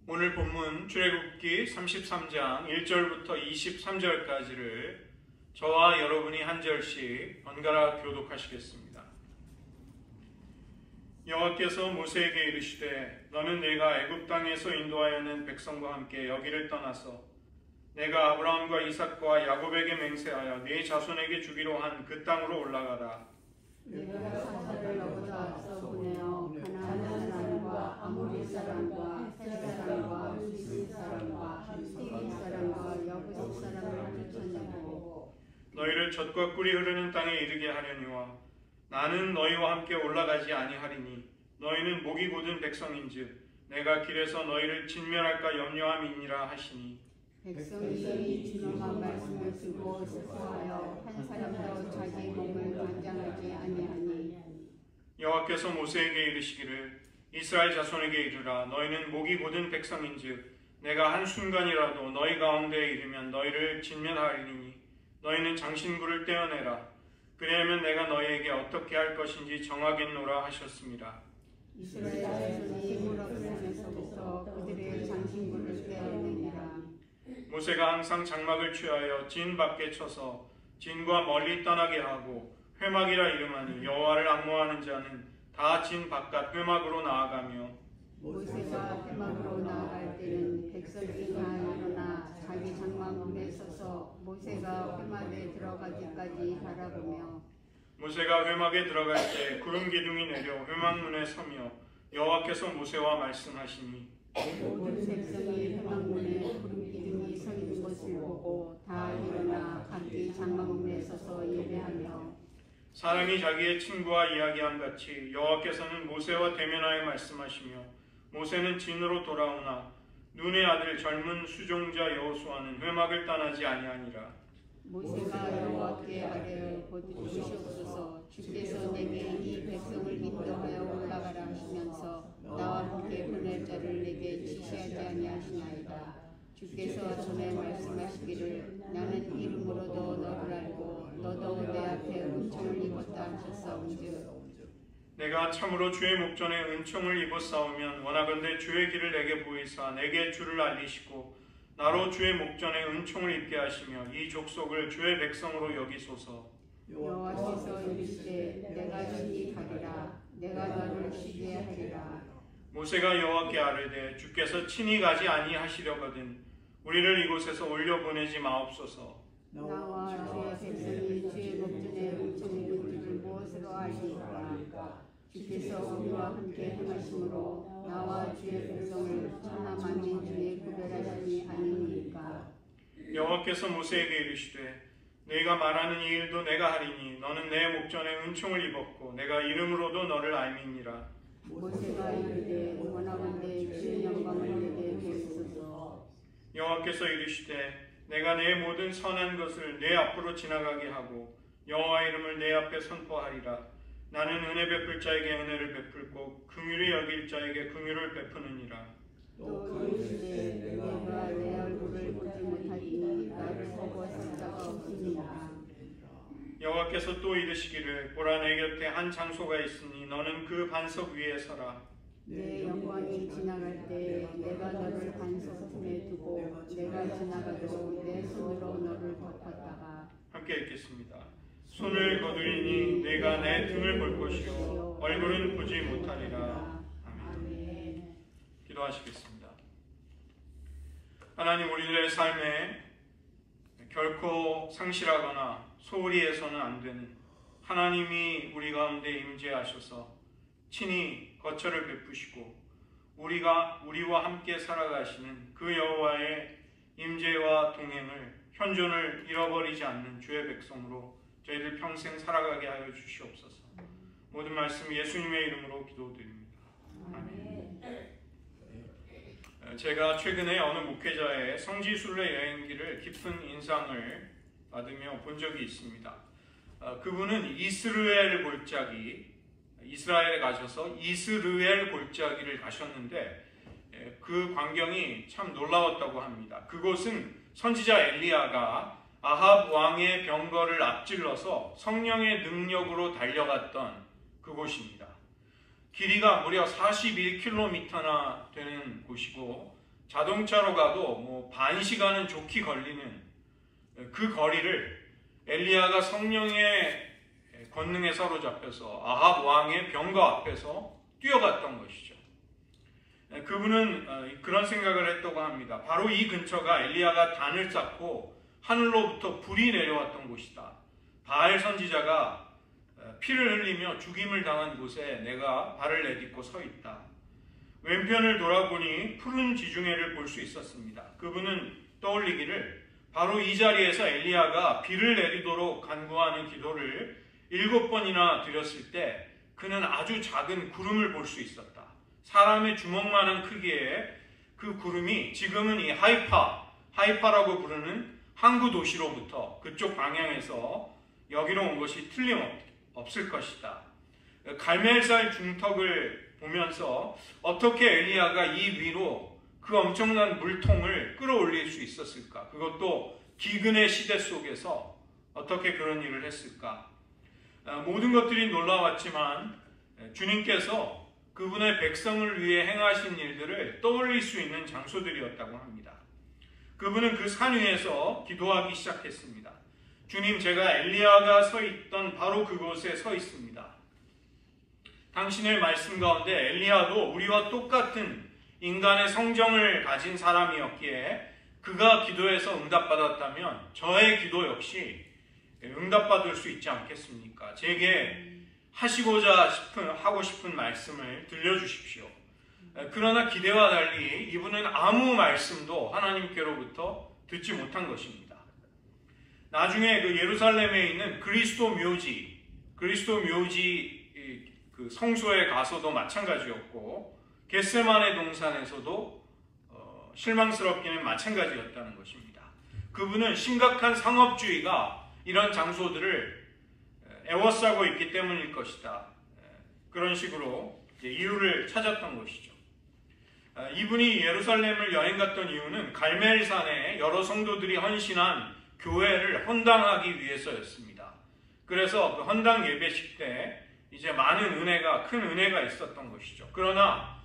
오늘 본문 출애굽기 33장 1절부터 23절까지를 저와 여러분이 한 절씩 번갈아 교독하시겠습니다. 여호와께서 모세에게 이르시되 너는 내가 애굽 땅에서 인도하여 낸 백성과 함께 여기를 떠나서 내가 아브라함과 이삭과 야곱에게 맹세하여 네 자손에게 주기로 한 그 땅으로 올라가라. 내가 사사를 너보다 앞서 보내어 가나안 사람과 아모리 사람과 헷 사람과 루시 사람과 히위 사람과 여부스 사람을 쫓아내고 너희를 젖과 꿀이 흐르는 땅에 이르게 하려니와 나는 너희와 함께 올라가지 아니하리니 너희는 목이 곧은 백성인즉 내가 길에서 너희를 진멸할까 염려함이니라 하시니 백성이 준엄한 말씀을 쓰고 슬퍼하여 한 사람도 자기 몸을 관장하지 아니하니 여호와께서 모세에게 이르시기를 이스라엘 자손에게 이르라 너희는 목이 곧은 백성인즉 내가 한순간이라도 너희 가운데에 이르면 너희를 진멸하리니 너희는 장신구를 떼어내라 그리하면 내가 너희에게 어떻게 할 것인지 정하겠노라 하셨습니다. 이스라엘 자손이 힘을 없으면서부터 그들의 장신구를 떼어내니라. 모세가 항상 장막을 취하여 진 밖에 쳐서 진과 멀리 떠나게 하고 회막이라 이름하니 여호와를 앙모하는 자는 다 진 바깥 회막으로 나아가며 모세가 회막으로 나아갈 때는 백성이 다 일어나 자기 장막 문에 서서 모세가 회막에 들어가기까지 바라보며 모세가 회막에 들어갈 때 구름 기둥이 내려 회막 문에 서며 여호와께서 모세와 말씀하시니 모든 백성이 회막 문에 구름 기둥이 서 있는 것을 보고 다 일어나 각기 장막 문에 서서 예배하며 사람이 자기의 친구와 이야기한 같이 여호와께서는 모세와 대면하여 말씀하시며 모세는 진으로 돌아오나 눈의 아들 젊은 수종자 여호수아는 회막을 떠나지 아니하니라. 모세가 여호와께 아뢰어 보시옵소서 주께서 내게 이 백성을 인도하여 올라가라 하시면서 나와 함께 보낼 자를 내게 지시하지 아니하시나이다. 주께서 전에 말씀하시기를 나는 이름으로도 너를 알고 너도 내 앞에 은총을 입었다 하셨사온즉 내가 참으로 주의 목전에 은총을 입었사오면 원하건대 주의 길을 내게 보이사 내게 주를 알리시고 나로 주의 목전에 은총을 입게 하시며 이 족속을 주의 백성으로 여기소서. 여호와께서 이르시되 내가 친히 가리라 내가 너를 쉬게 하리라. 모세가 여호와께 아뢰되 주께서 친히 가지 아니하시려거든 우리를 이곳에서 올려보내지 마옵소서. 나와 주의 백성이 주의 목전에 은총을 입은 줄 무엇으로 아시리까. 주께서 우리와 함께 행하심으로 나와 주의 백성을 천하 만민 중에 구별하심이 아니니까. 여호와께서 모세에게 이르시되 네가 말하는 이 일도 내가 하리니 너는 내 목전에 은총을 입었고 내가 이름으로도 너를 알미니라. 모세가 이르되 원하건대 주의 영광을 내게 보이소서. 여호와께서 이르시되 내가 내 모든 선한 것을 내 앞으로 지나가게 하고 여호와 이름을 내 앞에 선포하리라. 나는 은혜 베풀 자에게 은혜를 베풀고 긍휼히 여길 자에게 긍휼을 베푸느니라. 또 이르시되 내가 내 얼굴을 보지 못하리니 나를 보고 살 자가 없으니라. 여호와께서 또 이르시기를 보라 내 곁에 한 장소가 있으니 너는 그 반석 위에 서라. 내 영광이 지나갈 때 내가 너를 반석 틈에 두고 내가 지나가도 내 손으로 너를 덮었다가 함께 읽겠습니다. 손을 거두리니 내가 내 등을 볼 것이요 얼굴은 보지 못하리라. 아멘. 기도하시겠습니다. 하나님 우리들의 삶에 결코 상실하거나 소홀히 해서는 안 되는 하나님이 우리 가운데 임재하셔서 친히 거처를 베푸시고 우리와 함께 살아가시는 그 여호와의 임재와 동행을 현존을 잃어버리지 않는 주의 백성으로 저희들 평생 살아가게 하여 주시옵소서. 모든 말씀 예수님의 이름으로 기도드립니다. 아멘. 제가 최근에 어느 목회자의 성지순례 여행기를 깊은 인상을 받으며 본 적이 있습니다. 그분은 이스라엘에 가셔서 이스르엘 골짜기를 가셨는데 그 광경이 참 놀라웠다고 합니다. 그곳은 선지자 엘리야가 아합 왕의 병거를 앞질러서 성령의 능력으로 달려갔던 그곳입니다. 길이가 무려 41km나 되는 곳이고 자동차로 가도 반 시간은 좋게 걸리는 그 거리를 엘리야가 성령의 권능에 사로잡혀서 아합 왕의 병거 앞에서 뛰어갔던 것이죠. 그분은 그런 생각을 했다고 합니다. 바로 이 근처가 엘리야가 단을 쌓고 하늘로부터 불이 내려왔던 곳이다. 바알 선지자가 피를 흘리며 죽임을 당한 곳에 내가 발을 내딛고 서 있다. 왼편을 돌아보니 푸른 지중해를 볼 수 있었습니다. 그분은 떠올리기를 바로 이 자리에서 엘리야가 비를 내리도록 간구하는 기도를 7번이나 드렸을 때 그는 아주 작은 구름을 볼 수 있었다. 사람의 주먹만한 크기의 그 구름이 지금은 이 하이파라고 부르는 항구 도시로부터 그쪽 방향에서 여기로 온 것이 틀림없을 것이다. 갈멜살 중턱을 보면서 어떻게 엘리야가 이 위로 그 엄청난 물통을 끌어올릴 수 있었을까? 그것도 기근의 시대 속에서 어떻게 그런 일을 했을까? 모든 것들이 놀라웠지만 주님께서 그분의 백성을 위해 행하신 일들을 떠올릴 수 있는 장소들이었다고 합니다. 그분은 그 산 위에서 기도하기 시작했습니다. 주님, 제가 엘리야가 서 있던 바로 그곳에 서 있습니다. 당신의 말씀 가운데 엘리야도 우리와 똑같은 인간의 성정을 가진 사람이었기에 그가 기도해서 응답받았다면 저의 기도 역시 응답받을 수 있지 않겠습니까? 제게 하고 싶은 말씀을 들려주십시오. 그러나 기대와 달리 이분은 아무 말씀도 하나님께로부터 듣지 못한 것입니다. 나중에 그 예루살렘에 있는 그리스도 묘지 그 성소에 가서도 마찬가지였고 겟세마네 동산에서도 실망스럽기는 마찬가지였다는 것입니다. 그분은 심각한 상업주의가 이런 장소들을 애워싸고 있기 때문일 것이다. 그런 식으로 이유를 찾았던 것이죠. 이분이 예루살렘을 여행 갔던 이유는 갈멜산에 여러 성도들이 헌신한 교회를 헌당하기 위해서였습니다. 그래서 그 헌당 예배식 때 이제 큰 은혜가 있었던 것이죠. 그러나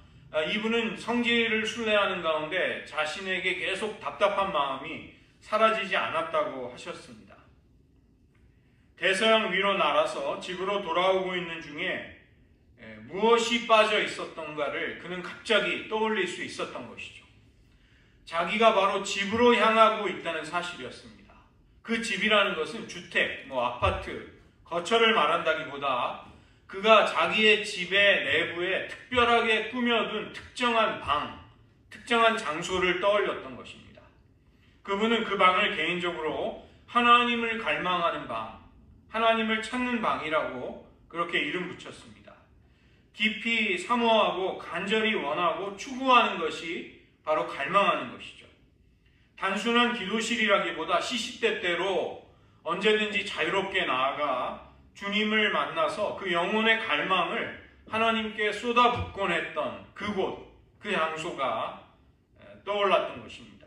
이분은 성지를 순례하는 가운데 자신에게 계속 답답한 마음이 사라지지 않았다고 하셨습니다. 대서양 위로 날아서 집으로 돌아오고 있는 중에 무엇이 빠져 있었던가를 그는 갑자기 떠올릴 수 있었던 것이죠. 자기가 바로 집으로 향하고 있다는 사실이었습니다. 그 집이라는 것은 주택, 아파트, 거처를 말한다기보다 그가 자기의 집의 내부에 특별하게 꾸며둔 특정한 방, 특정한 장소를 떠올렸던 것입니다. 그분은 그 방을 개인적으로 하나님을 갈망하는 방, 하나님을 찾는 방이라고 그렇게 이름 붙였습니다. 깊이 사모하고 간절히 원하고 추구하는 것이 바로 갈망하는 것이죠. 단순한 기도실이라기보다 시시때때로 언제든지 자유롭게 나아가 주님을 만나서 그 영혼의 갈망을 하나님께 쏟아붓곤 했던 그곳, 그 장소가 떠올랐던 것입니다.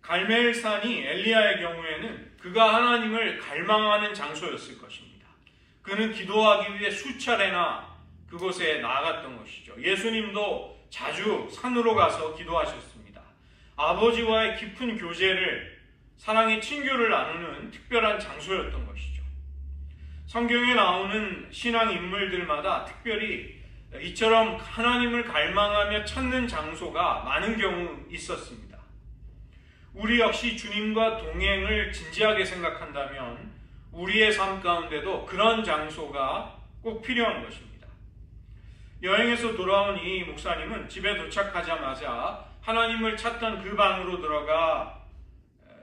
갈멜산이 엘리야의 경우에는 그가 하나님을 갈망하는 장소였을 것입니다. 그는 기도하기 위해 수차례나 그곳에 나아갔던 것이죠. 예수님도 자주 산으로 가서 기도하셨습니다. 아버지와의 깊은 교제를, 사랑의 친교를 나누는 특별한 장소였던 것이죠. 성경에 나오는 신앙 인물들마다 특별히 이처럼 하나님을 갈망하며 찾는 장소가 많은 경우 있었습니다. 우리 역시 주님과 동행을 진지하게 생각한다면 우리의 삶 가운데도 그런 장소가 꼭 필요한 것입니다. 여행에서 돌아온 이 목사님은 집에 도착하자마자 하나님을 찾던 그 방으로 들어가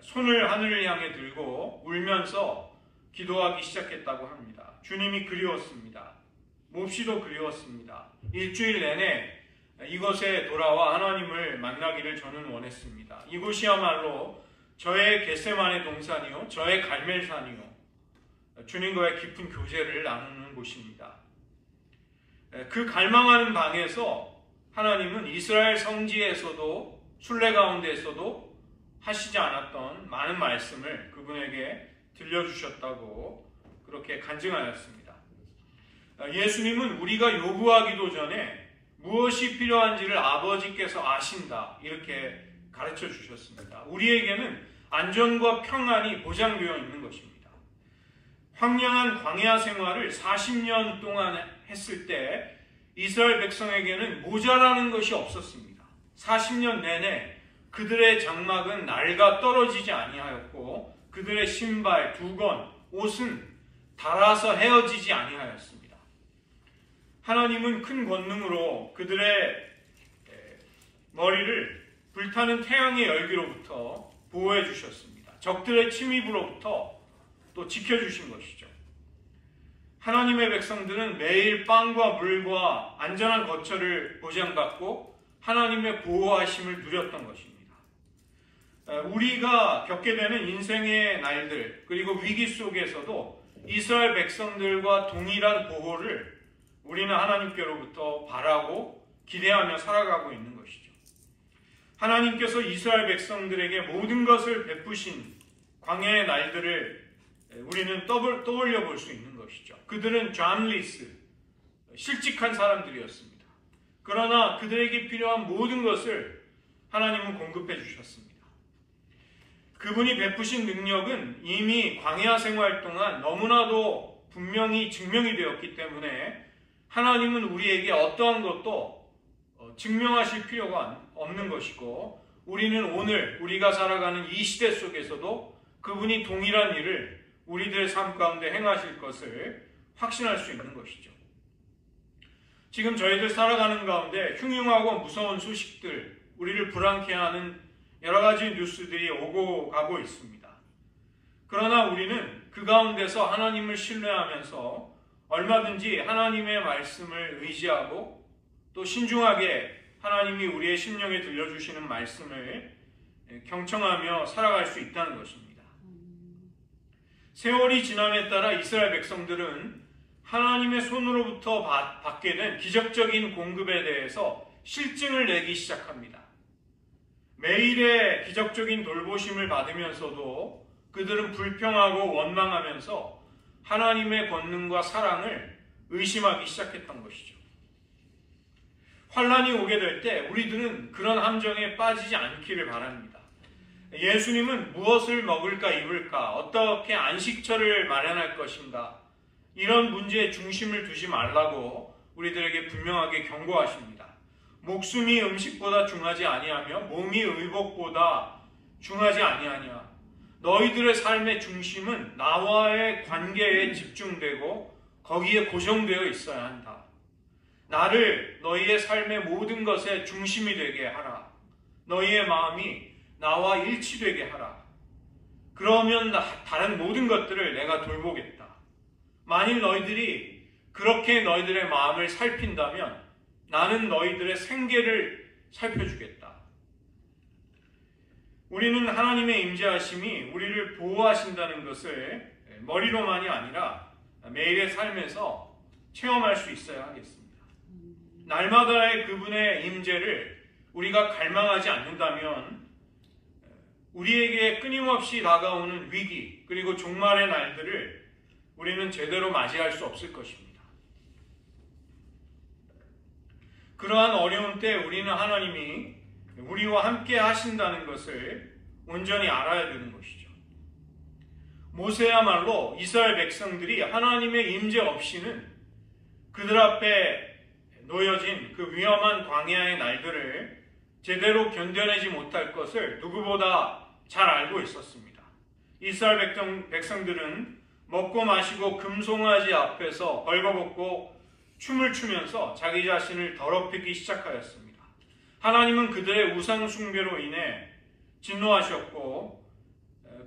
손을 하늘을 향해 들고 울면서 기도하기 시작했다고 합니다. 주님이 그리웠습니다. 몹시도 그리웠습니다. 일주일 내내 이곳에 돌아와 하나님을 만나기를 저는 원했습니다. 이곳이야말로 저의 겟세마네 동산이요, 저의 갈멜산이요, 주님과의 깊은 교제를 나누는 곳입니다. 그 갈망하는 방에서 하나님은 이스라엘 성지에서도 순례 가운데에서도 하시지 않았던 많은 말씀을 그분에게 들려주셨다고 그렇게 간증하였습니다. 예수님은 우리가 요구하기도 전에 무엇이 필요한지를 아버지께서 아신다. 이렇게 가르쳐 주셨습니다. 우리에게는 안전과 평안이 보장되어 있는 것입니다. 황량한 광야 생활을 40년 동안 했을 때 이스라엘 백성에게는 모자라는 것이 없었습니다. 40년 내내 그들의 장막은 낡아 떨어지지 아니하였고 그들의 신발, 두건, 옷은 닳아서 헤어지지 아니하였습니다. 하나님은 큰 권능으로 그들의 머리를 불타는 태양의 열기로부터 보호해 주셨습니다. 적들의 침입으로부터 또 지켜주신 것이죠. 하나님의 백성들은 매일 빵과 물과 안전한 거처를 보장받고 하나님의 보호하심을 누렸던 것입니다. 우리가 겪게 되는 인생의 날들 그리고 위기 속에서도 이스라엘 백성들과 동일한 보호를 우리는 하나님께로부터 바라고 기대하며 살아가고 있는 것이죠. 하나님께서 이스라엘 백성들에게 모든 것을 베푸신 광야의 날들을 우리는 떠올려 볼 수 있는 것이죠. 그들은 잠리스, 실직한 사람들이었습니다. 그러나 그들에게 필요한 모든 것을 하나님은 공급해 주셨습니다. 그분이 베푸신 능력은 이미 광야 생활 동안 너무나도 분명히 증명이 되었기 때문에 하나님은 우리에게 어떠한 것도 증명하실 필요가 없는 것이고 우리는 오늘 우리가 살아가는 이 시대 속에서도 그분이 동일한 일을 우리들의 삶 가운데 행하실 것을 확신할 수 있는 것이죠. 지금 저희들 살아가는 가운데 흉흉하고 무서운 소식들, 우리를 불안케 하는 여러 가지 뉴스들이 오고 가고 있습니다. 그러나 우리는 그 가운데서 하나님을 신뢰하면서 얼마든지 하나님의 말씀을 의지하고 또 신중하게 하나님이 우리의 심령에 들려주시는 말씀을 경청하며 살아갈 수 있다는 것입니다. 세월이 지남에 따라 이스라엘 백성들은 하나님의 손으로부터 받게 된 기적적인 공급에 대해서 실증을 내기 시작합니다. 매일의 기적적인 돌보심을 받으면서도 그들은 불평하고 원망하면서 하나님의 권능과 사랑을 의심하기 시작했던 것이죠. 환란이 오게 될 때 우리들은 그런 함정에 빠지지 않기를 바랍니다. 예수님은 무엇을 먹을까 입을까, 어떻게 안식처를 마련할 것인가, 이런 문제에 중심을 두지 말라고 우리들에게 분명하게 경고하십니다. 목숨이 음식보다 중하지 아니하며 몸이 의복보다 중하지 아니하냐. 너희들의 삶의 중심은 나와의 관계에 집중되고 거기에 고정되어 있어야 한다. 나를 너희의 삶의 모든 것의 중심이 되게 하라. 너희의 마음이 나와 일치되게 하라. 그러면 다른 모든 것들을 내가 돌보겠다. 만일 너희들이 그렇게 너희들의 마음을 살핀다면 나는 너희들의 생계를 살펴주겠다. 우리는 하나님의 임재하심이 우리를 보호하신다는 것을 머리로만이 아니라 매일의 삶에서 체험할 수 있어야 하겠습니다. 날마다의 그분의 임재를 우리가 갈망하지 않는다면 우리에게 끊임없이 다가오는 위기 그리고 종말의 날들을 우리는 제대로 맞이할 수 없을 것입니다. 그러한 어려운 때 우리는 하나님이 우리와 함께 하신다는 것을 온전히 알아야 되는 것이죠. 모세야말로 이스라엘 백성들이 하나님의 임재 없이는 그들 앞에 놓여진 그 위험한 광야의 날들을 제대로 견뎌내지 못할 것을 누구보다 잘 알고 있었습니다. 이스라엘 백성들은 먹고 마시고 금송아지 앞에서 벌거벗고 춤을 추면서 자기 자신을 더럽히기 시작하였습니다. 하나님은 그들의 우상 숭배로 인해 진노하셨고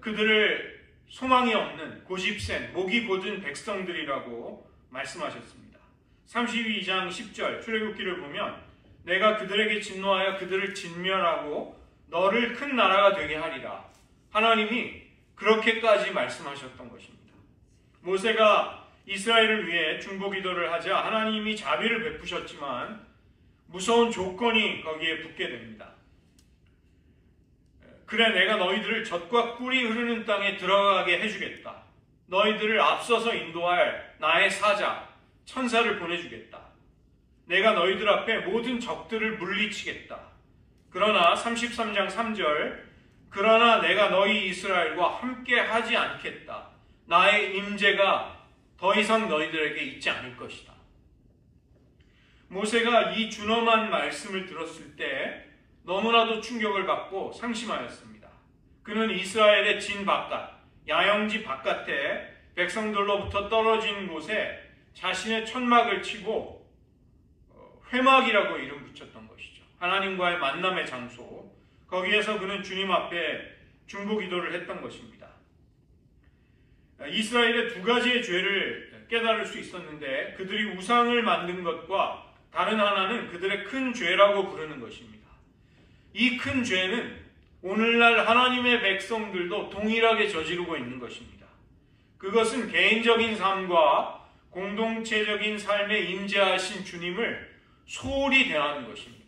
그들을 소망이 없는 고집센 목이 곧은 백성들이라고 말씀하셨습니다. 32장 10절 출애굽기를 보면 내가 그들에게 진노하여 그들을 진멸하고 너를 큰 나라가 되게 하리라. 하나님이 그렇게까지 말씀하셨던 것입니다. 모세가 이스라엘을 위해 중보기도를 하자 하나님이 자비를 베푸셨지만 무서운 조건이 거기에 붙게 됩니다. 그래 내가 너희들을 젖과 꿀이 흐르는 땅에 들어가게 해주겠다. 너희들을 앞서서 인도할 나의 사자 천사를 보내주겠다. 내가 너희들 앞에 모든 적들을 물리치겠다. 그러나 33장 3절 그러나 내가 너희 이스라엘과 함께 하지 않겠다. 나의 임재가 더 이상 너희들에게 있지 않을 것이다. 모세가 이 준엄한 말씀을 들었을 때 너무나도 충격을 받고 상심하였습니다. 그는 이스라엘의 진 바깥, 야영지 바깥에 백성들로부터 떨어진 곳에 자신의 천막을 치고 회막이라고 이름 붙였던 것이죠. 하나님과의 만남의 장소, 거기에서 그는 주님 앞에 중보기도를 했던 것입니다. 이스라엘의 두 가지의 죄를 깨달을 수 있었는데 그들이 우상을 만든 것과 다른 하나는 그들의 큰 죄라고 부르는 것입니다. 이 큰 죄는 오늘날 하나님의 백성들도 동일하게 저지르고 있는 것입니다. 그것은 개인적인 삶과 공동체적인 삶에 임재하신 주님을 소홀히 대하는 것입니다.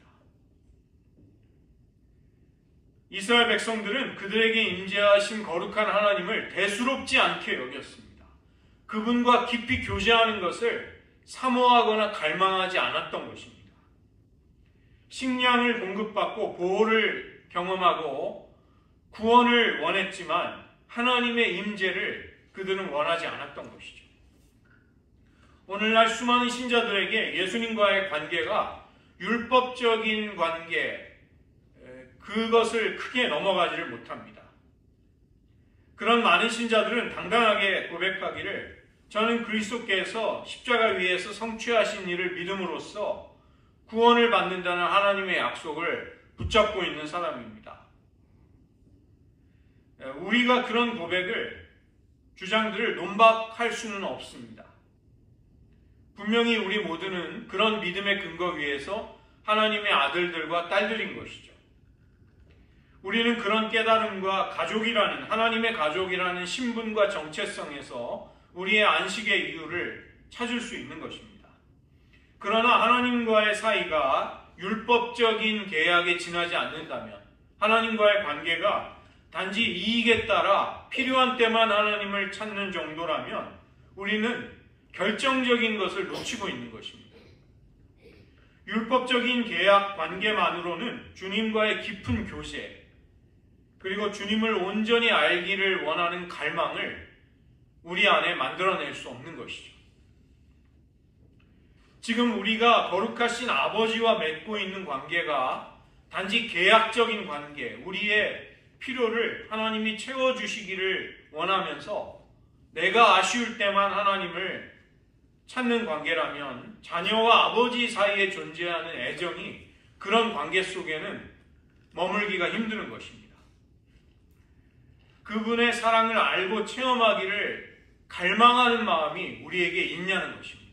이스라엘 백성들은 그들에게 임재하신 거룩한 하나님을 대수롭지 않게 여겼습니다. 그분과 깊이 교제하는 것을 사모하거나 갈망하지 않았던 것입니다. 식량을 공급받고 보호를 경험하고 구원을 원했지만 하나님의 임재를 그들은 원하지 않았던 것이죠. 오늘날 수많은 신자들에게 예수님과의 관계가 율법적인 관계, 그것을 크게 넘어가지를 못합니다. 그런 많은 신자들은 당당하게 고백하기를 저는 그리스도께서 십자가 위에서 성취하신 일을 믿음으로써 구원을 받는다는 하나님의 약속을 붙잡고 있는 사람입니다. 우리가 그런 고백을, 주장들을 논박할 수는 없습니다. 분명히 우리 모두는 그런 믿음의 근거 위에서 하나님의 아들들과 딸들인 것이죠. 우리는 그런 깨달음과 가족이라는, 하나님의 가족이라는 신분과 정체성에서 우리의 안식의 이유를 찾을 수 있는 것입니다. 그러나 하나님과의 사이가 율법적인 계약에 지나지 않는다면, 하나님과의 관계가 단지 이익에 따라 필요한 때만 하나님을 찾는 정도라면 우리는 결정적인 것을 놓치고 있는 것입니다. 율법적인 계약 관계만으로는 주님과의 깊은 교제, 그리고 주님을 온전히 알기를 원하는 갈망을 우리 안에 만들어낼 수 없는 것이죠. 지금 우리가 거룩하신 아버지와 맺고 있는 관계가 단지 계약적인 관계, 우리의 필요를 하나님이 채워주시기를 원하면서 내가 아쉬울 때만 하나님을 찾는 관계라면 자녀와 아버지 사이에 존재하는 애정이 그런 관계 속에는 머물기가 힘드는 것입니다. 그분의 사랑을 알고 체험하기를 갈망하는 마음이 우리에게 있냐는 것입니다.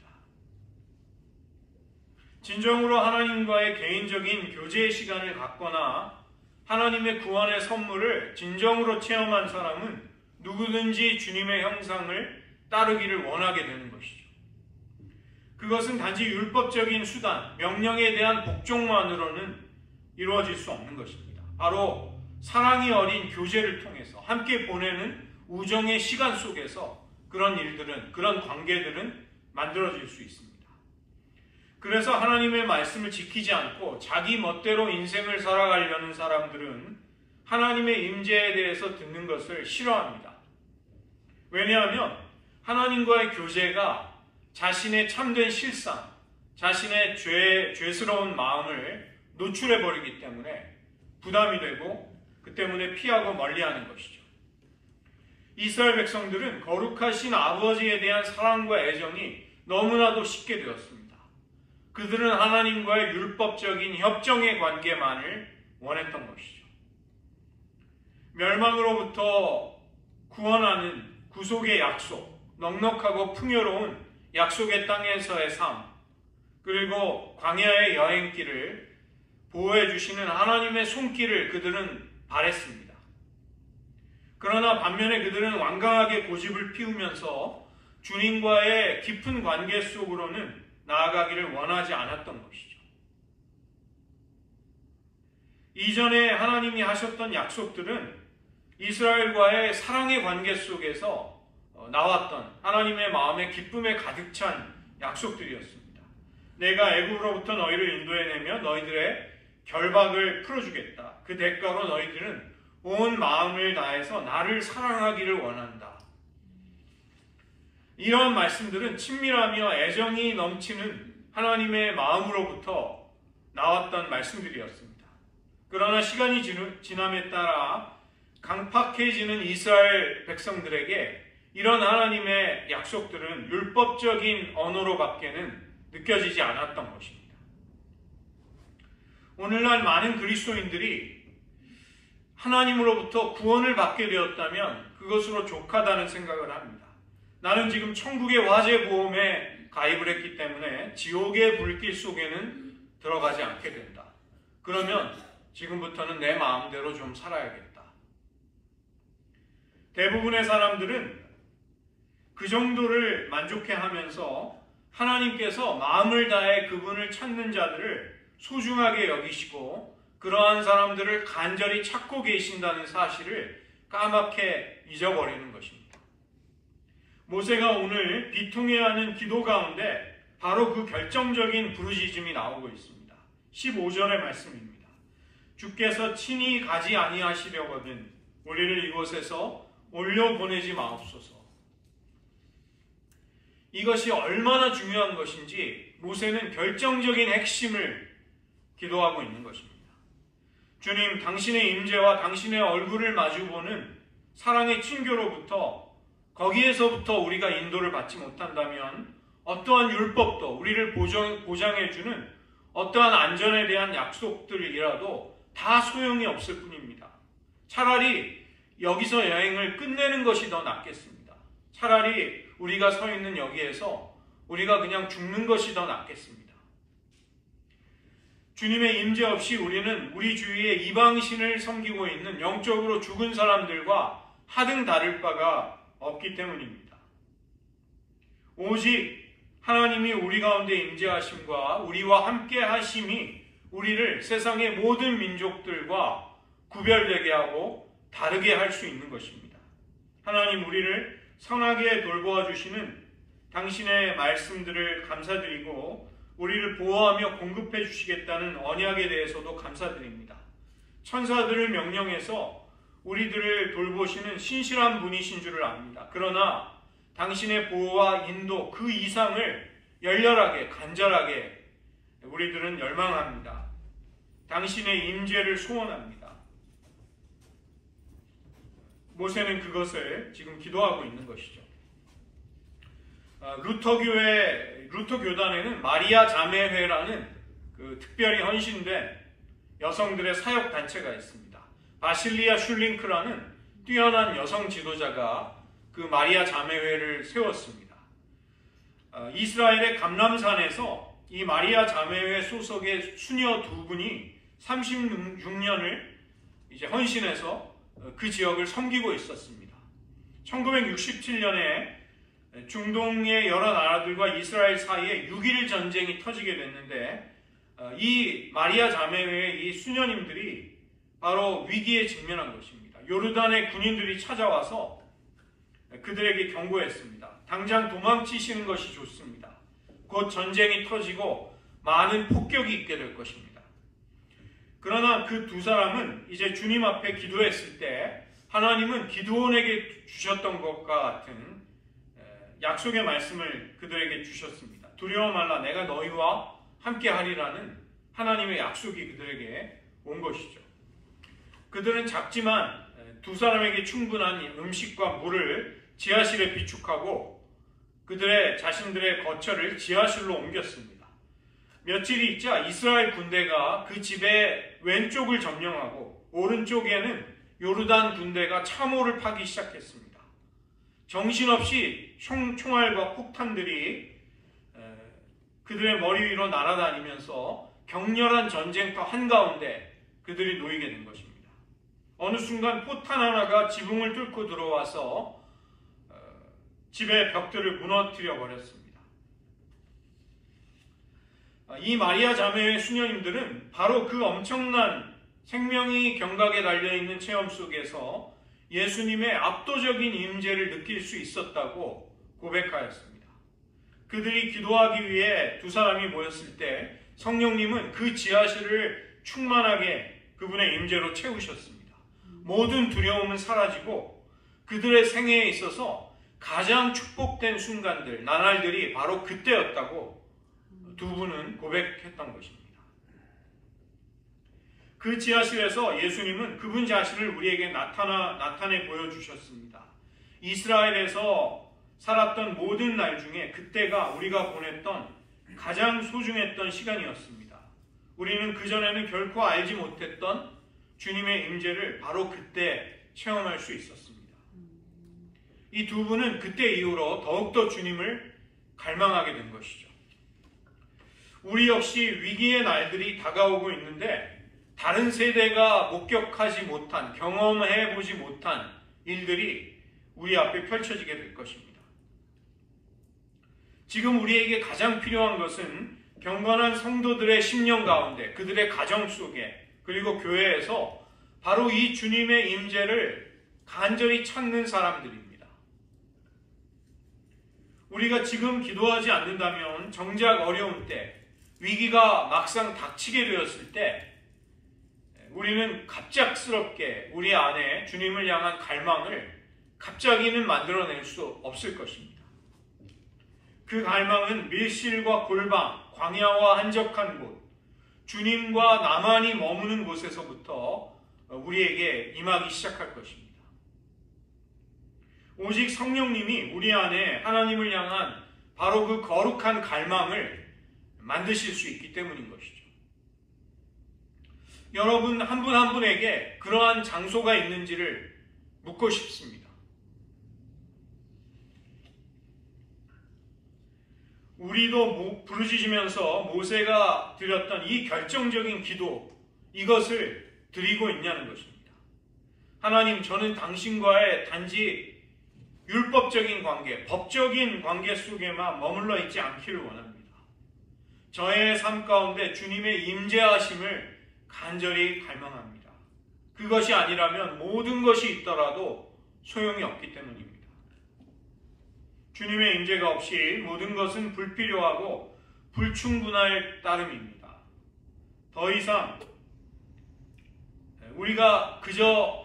진정으로 하나님과의 개인적인 교제의 시간을 갖거나 하나님의 구원의 선물을 진정으로 체험한 사람은 누구든지 주님의 형상을 따르기를 원하게 되는 것이죠. 그것은 단지 율법적인 수단, 명령에 대한 복종만으로는 이루어질 수 없는 것입니다. 바로 사랑이 어린 교제를 통해서 함께 보내는 우정의 시간 속에서 그런 일들은, 그런 관계들은 만들어질 수 있습니다. 그래서 하나님의 말씀을 지키지 않고 자기 멋대로 인생을 살아가려는 사람들은 하나님의 임재에 대해서 듣는 것을 싫어합니다. 왜냐하면 하나님과의 교제가 자신의 참된 실상, 자신의 죄스러운 마음을 노출해버리기 때문에 부담이 되고 그 때문에 피하고 멀리하는 것이죠. 이스라엘 백성들은 거룩하신 아버지에 대한 사랑과 애정이 너무나도 쉽게 되었습니다. 그들은 하나님과의 율법적인 협정의 관계만을 원했던 것이죠. 멸망으로부터 구원하는 구속의 약속, 넉넉하고 풍요로운 약속의 땅에서의 삶, 그리고 광야의 여행길을 보호해 주시는 하나님의 손길을 그들은 바랬습니다. 그러나 반면에 그들은 완강하게 고집을 피우면서 주님과의 깊은 관계 속으로는 나아가기를 원하지 않았던 것이죠. 이전에 하나님이 하셨던 약속들은 이스라엘과의 사랑의 관계 속에서 나왔던 하나님의 마음에 기쁨에 가득 찬 약속들이었습니다. 내가 애굽으로부터 너희를 인도해내며 너희들의 결박을 풀어주겠다. 그 대가로 너희들은 온 마음을 다해서 나를 사랑하기를 원한다. 이러한 말씀들은 친밀하며 애정이 넘치는 하나님의 마음으로부터 나왔던 말씀들이었습니다. 그러나 시간이 지남에 따라 강팍해지는 이스라엘 백성들에게 이런 하나님의 약속들은 율법적인 언어로밖에는 느껴지지 않았던 것입니다. 오늘날 많은 그리스도인들이 하나님으로부터 구원을 받게 되었다면 그것으로 족하다는 생각을 합니다. 나는 지금 천국의 화재 보험에 가입을 했기 때문에 지옥의 불길 속에는 들어가지 않게 된다. 그러면 지금부터는 내 마음대로 좀 살아야겠다. 대부분의 사람들은 그 정도를 만족해하면서 하나님께서 마음을 다해 그분을 찾는 자들을 소중하게 여기시고 그러한 사람들을 간절히 찾고 계신다는 사실을 까맣게 잊어버리는 것입니다. 모세가 오늘 비통해야 하는 기도 가운데 바로 그 결정적인 부르짖음이 나오고 있습니다. 15절의 말씀입니다. 주께서 친히 가지 아니하시려거든 우리를 이곳에서 올려보내지 마옵소서. 이것이 얼마나 중요한 것인지 모세는 결정적인 핵심을 기도하고 있는 것입니다. 주님, 당신의 임재와 당신의 얼굴을 마주보는 사랑의 친교로부터 거기에서부터 우리가 인도를 받지 못한다면 어떠한 율법도 우리를 보장해주는 어떠한 안전에 대한 약속들이라도 다 소용이 없을 뿐입니다. 차라리 여기서 여행을 끝내는 것이 더 낫겠습니다. 차라리 우리가 서 있는 여기에서 우리가 그냥 죽는 것이 더 낫겠습니다. 주님의 임재 없이 우리는 우리 주위에 이방신을 섬기고 있는 영적으로 죽은 사람들과 하등 다를 바가 없기 때문입니다. 오직 하나님이 우리 가운데 임재하심과 우리와 함께 하심이 우리를 세상의 모든 민족들과 구별되게 하고 다르게 할 수 있는 것입니다. 하나님, 우리를 선하게 돌보아 주시는 당신의 말씀들을 감사드리고 우리를 보호하며 공급해 주시겠다는 언약에 대해서도 감사드립니다. 천사들을 명령해서 우리들을 돌보시는 신실한 분이신 줄을 압니다. 그러나 당신의 보호와 인도 그 이상을 열렬하게 간절하게 우리들은 열망합니다. 당신의 임재를 소원합니다. 모세는 그것을 지금 기도하고 있는 것이죠. 루터 교단에는 마리아 자매회라는 그 특별히 헌신된 여성들의 사역 단체가 있습니다. 바실리아 슐링크라는 뛰어난 여성 지도자가 그 마리아 자매회를 세웠습니다. 이스라엘의 감람산에서 이 마리아 자매회 소속의 수녀 두 분이 36년을 이제 헌신해서 그 지역을 섬기고 있었습니다. 1967년에 중동의 여러 나라들과 이스라엘 사이에 6.1 전쟁이 터지게 됐는데 이 마리아 자매회의 이 수녀님들이 바로 위기에 직면한 것입니다. 요르단의 군인들이 찾아와서 그들에게 경고했습니다. 당장 도망치시는 것이 좋습니다. 곧 전쟁이 터지고 많은 폭격이 있게 될 것입니다. 그러나 그 두 사람은 이제 주님 앞에 기도했을 때 하나님은 기드온에게 주셨던 것과 같은 약속의 말씀을 그들에게 주셨습니다. 두려워 말라, 내가 너희와 함께 하리라는 하나님의 약속이 그들에게 온 것이죠. 그들은 작지만 두 사람에게 충분한 음식과 물을 지하실에 비축하고 자신들의 거처를 지하실로 옮겼습니다. 며칠이 있자 이스라엘 군대가 그 집의 왼쪽을 점령하고 오른쪽에는 요르단 군대가 참호를 파기 시작했습니다. 정신없이 총알과 폭탄들이 그들의 머리 위로 날아다니면서 격렬한 전쟁터 한가운데 그들이 놓이게 된 것입니다. 어느 순간 포탄 하나가 지붕을 뚫고 들어와서 집의 벽들을 무너뜨려 버렸습니다. 이 마리아 자매의 수녀님들은 바로 그 엄청난 생명이 경각에 달려있는 체험 속에서 예수님의 압도적인 임재를 느낄 수 있었다고 고백하였습니다. 그들이 기도하기 위해 두 사람이 모였을 때 성령님은 그 지하실을 충만하게 그분의 임재로 채우셨습니다. 모든 두려움은 사라지고 그들의 생애에 있어서 가장 축복된 순간들, 나날들이 바로 그때였다고 두 분은 고백했던 것입니다. 그 지하실에서 예수님은 그분 자신을 우리에게 나타내 보여주셨습니다. 이스라엘에서 살았던 모든 날 중에 그때가 우리가 보냈던 가장 소중했던 시간이었습니다. 우리는 그전에는 결코 알지 못했던 주님의 임재를 바로 그때 체험할 수 있었습니다. 이 두 분은 그때 이후로 더욱더 주님을 갈망하게 된 것이죠. 우리 역시 위기의 날들이 다가오고 있는데 다른 세대가 목격하지 못한, 경험해보지 못한 일들이 우리 앞에 펼쳐지게 될 것입니다. 지금 우리에게 가장 필요한 것은 경건한 성도들의 심령 가운데, 그들의 가정 속에, 그리고 교회에서 바로 이 주님의 임재를 간절히 찾는 사람들입니다. 우리가 지금 기도하지 않는다면 정작 어려운 때, 위기가 막상 닥치게 되었을 때 우리는 갑작스럽게 우리 안에 주님을 향한 갈망을 갑자기는 만들어낼 수 없을 것입니다. 그 갈망은 밀실과 골방, 광야와 한적한 곳, 주님과 나만이 머무는 곳에서부터 우리에게 임하기 시작할 것입니다. 오직 성령님이 우리 안에 하나님을 향한 바로 그 거룩한 갈망을 만드실 수 있기 때문인 것이죠. 여러분 한 분 한 분에게 그러한 장소가 있는지를 묻고 싶습니다. 우리도 부르짖으면서 모세가 드렸던 이 결정적인 기도, 이것을 드리고 있냐는 것입니다. 하나님, 저는 당신과의 단지 율법적인 관계, 법적인 관계 속에만 머물러 있지 않기를 원합니다. 저의 삶 가운데 주님의 임재하심을 간절히 갈망합니다. 그것이 아니라면 모든 것이 있더라도 소용이 없기 때문입니다. 주님의 임재가 없이 모든 것은 불필요하고 불충분할 따름입니다. 더 이상 우리가 그저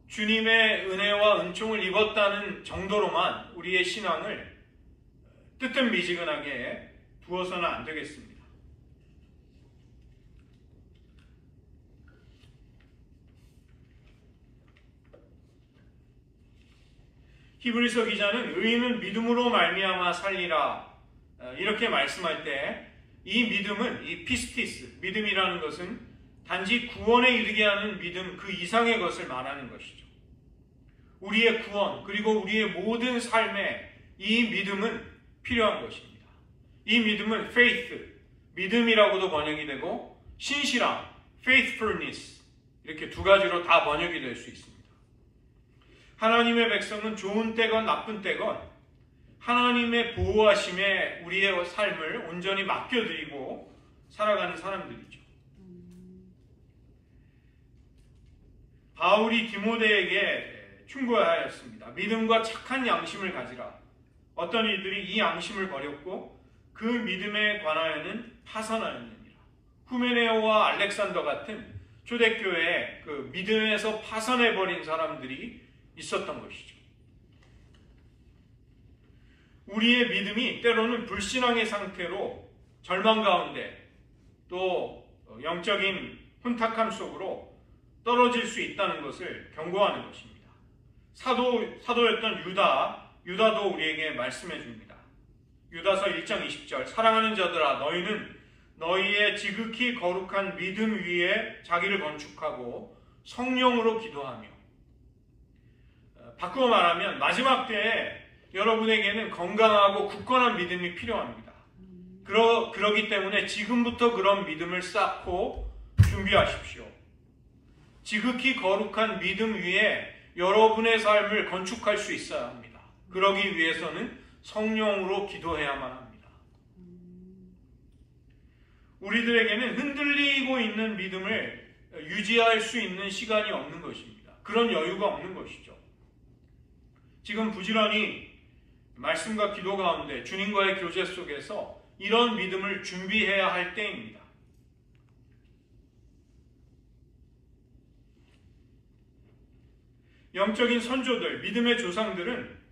주님의 은혜와 은총을 입었다는 정도로만 우리의 신앙을 뜨뜻미지근하게 두어서는 안 되겠습니다. 히브리서 기자는 의인은 믿음으로 말미암아 살리라 이렇게 말씀할 때 이 믿음은, 이 피스티스, 믿음이라는 것은 단지 구원에 이르게 하는 믿음 그 이상의 것을 말하는 것이죠. 우리의 구원, 그리고 우리의 모든 삶에 이 믿음은 필요한 것입니다. 이 믿음은 faith, 믿음이라고도 번역이 되고 신실함, faithfulness, 이렇게 두 가지로 다 번역이 될 수 있습니다. 하나님의 백성은 좋은 때건 나쁜 때건 하나님의 보호하심에 우리의 삶을 온전히 맡겨드리고 살아가는 사람들이죠. 바울이 디모데에게 충고하였습니다. 믿음과 착한 양심을 가지라. 어떤 이들이 이 양심을 버렸고 그 믿음에 관하여는 파선하였느니라. 후메네오와 알렉산더 같은 초대교회에 그 믿음에서 파선해버린 사람들이 있었던 것이죠. 우리의 믿음이 때로는 불신앙의 상태로 절망 가운데 또 영적인 혼탁함 속으로 떨어질 수 있다는 것을 경고하는 것입니다. 사도였던 유다도 우리에게 말씀해 줍니다. 유다서 1장 20절, 사랑하는 자들아, 너희는 너희의 지극히 거룩한 믿음 위에 자기를 건축하고 성령으로 기도하며. 바꾸어 말하면 마지막 때에 여러분에게는 건강하고 굳건한 믿음이 필요합니다. 그러기 때문에 지금부터 그런 믿음을 쌓고 준비하십시오. 지극히 거룩한 믿음 위에 여러분의 삶을 건축할 수 있어야 합니다. 그러기 위해서는 성령으로 기도해야만 합니다. 우리들에게는 흔들리고 있는 믿음을 유지할 수 있는 시간이 없는 것입니다. 그런 여유가 없는 것이죠. 지금 부지런히 말씀과 기도 가운데 주님과의 교제 속에서 이런 믿음을 준비해야 할 때입니다. 영적인 선조들, 믿음의 조상들은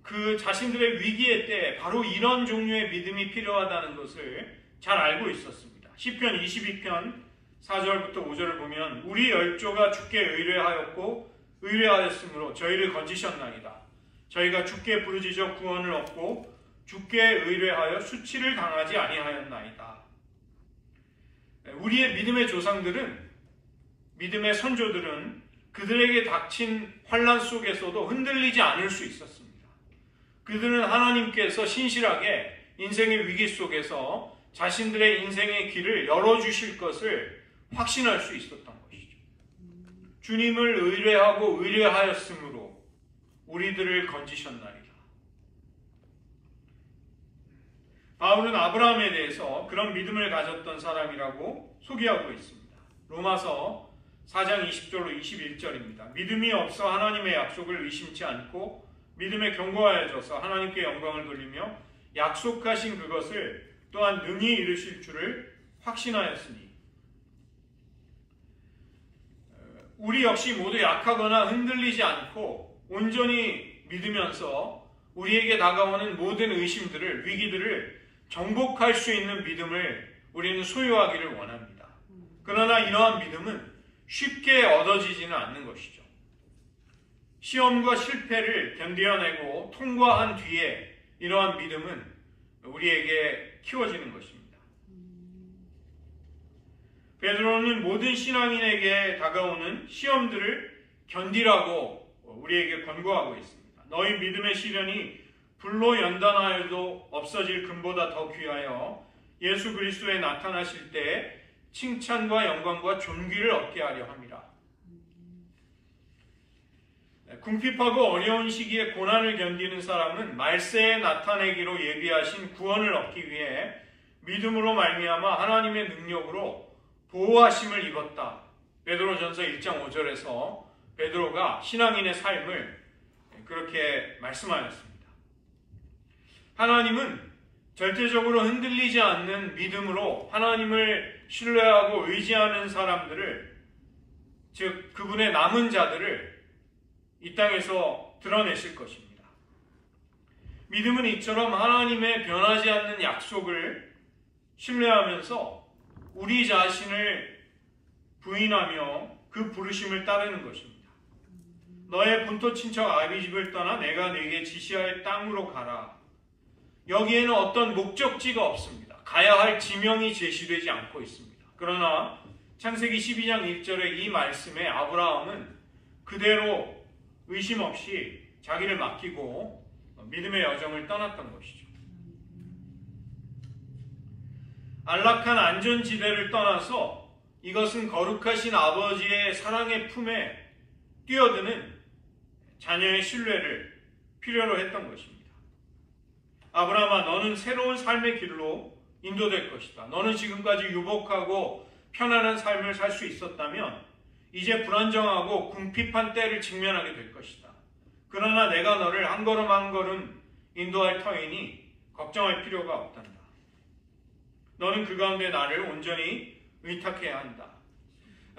그 자신들의 위기의 때 바로 이런 종류의 믿음이 필요하다는 것을 잘 알고 있었습니다. 시편 22편 4절부터 5절을 보면 우리 열조가 주께 의뢰하였고 의뢰하였으므로 저희를 건지셨나이다. 저희가 주께 부르짖어 구원을 얻고 주께 의뢰하여 수치를 당하지 아니하였나이다. 우리의 믿음의 조상들은, 믿음의 선조들은 그들에게 닥친 환난 속에서도 흔들리지 않을 수 있었습니다. 그들은 하나님께서 신실하게 인생의 위기 속에서 자신들의 인생의 길을 열어주실 것을 확신할 수 있었던 것이죠. 주님을 의뢰하고 의뢰하였으므로 우리들을 건지셨나이다. 바울은 아브라함에 대해서 그런 믿음을 가졌던 사람이라고 소개하고 있습니다. 로마서 4장 20절로 21절입니다. 믿음이 없어 하나님의 약속을 의심치 않고 믿음에 견고하여져서 하나님께 영광을 돌리며 약속하신 그것을 또한 능히 이루실 줄을 확신하였으니. 우리 역시 모두 약하거나 흔들리지 않고 온전히 믿으면서 우리에게 다가오는 모든 의심들을, 위기들을 정복할 수 있는 믿음을 우리는 소유하기를 원합니다. 그러나 이러한 믿음은 쉽게 얻어지지는 않는 것이죠. 시험과 실패를 견뎌내고 통과한 뒤에 이러한 믿음은 우리에게 키워지는 것입니다. 베드로는 모든 신앙인에게 다가오는 시험들을 견디라고 우리에게 권고하고 있습니다. 너희 믿음의 시련이 불로 연단하여도 없어질 금보다 더 귀하여 예수 그리스도에 나타나실 때 칭찬과 영광과 존귀를 얻게 하려 함이라. 궁핍하고 어려운 시기에 고난을 견디는 사람은 말세에 나타내기로 예비하신 구원을 얻기 위해 믿음으로 말미암아 하나님의 능력으로 보호하심을 입었다. 베드로전서 1장 5절에서 베드로가 신앙인의 삶을 그렇게 말씀하였습니다. 하나님은 절대적으로 흔들리지 않는 믿음으로 하나님을 신뢰하고 의지하는 사람들을, 즉 그분의 남은 자들을 이 땅에서 드러내실 것입니다. 믿음은 이처럼 하나님의 변하지 않는 약속을 신뢰하면서 우리 자신을 부인하며 그 부르심을 따르는 것입니다. 너의 본토 친척 아비집을 떠나 내가 네게 지시할 땅으로 가라. 여기에는 어떤 목적지가 없습니다. 가야 할 지명이 제시되지 않고 있습니다. 그러나 창세기 12장 1절의 이 말씀에 아브라함은 그대로 의심 없이 자기를 맡기고 믿음의 여정을 떠났던 것이죠. 안락한 안전지대를 떠나서 이것은 거룩하신 아버지의 사랑의 품에 뛰어드는 자녀의 신뢰를 필요로 했던 것입니다. 아브라함아, 너는 새로운 삶의 길로 인도될 것이다. 너는 지금까지 유복하고 편안한 삶을 살 수 있었다면 이제 불안정하고 궁핍한 때를 직면하게 될 것이다. 그러나 내가 너를 한 걸음 한 걸음 인도할 터이니 걱정할 필요가 없단다. 너는 그 가운데 나를 온전히 의탁해야 한다.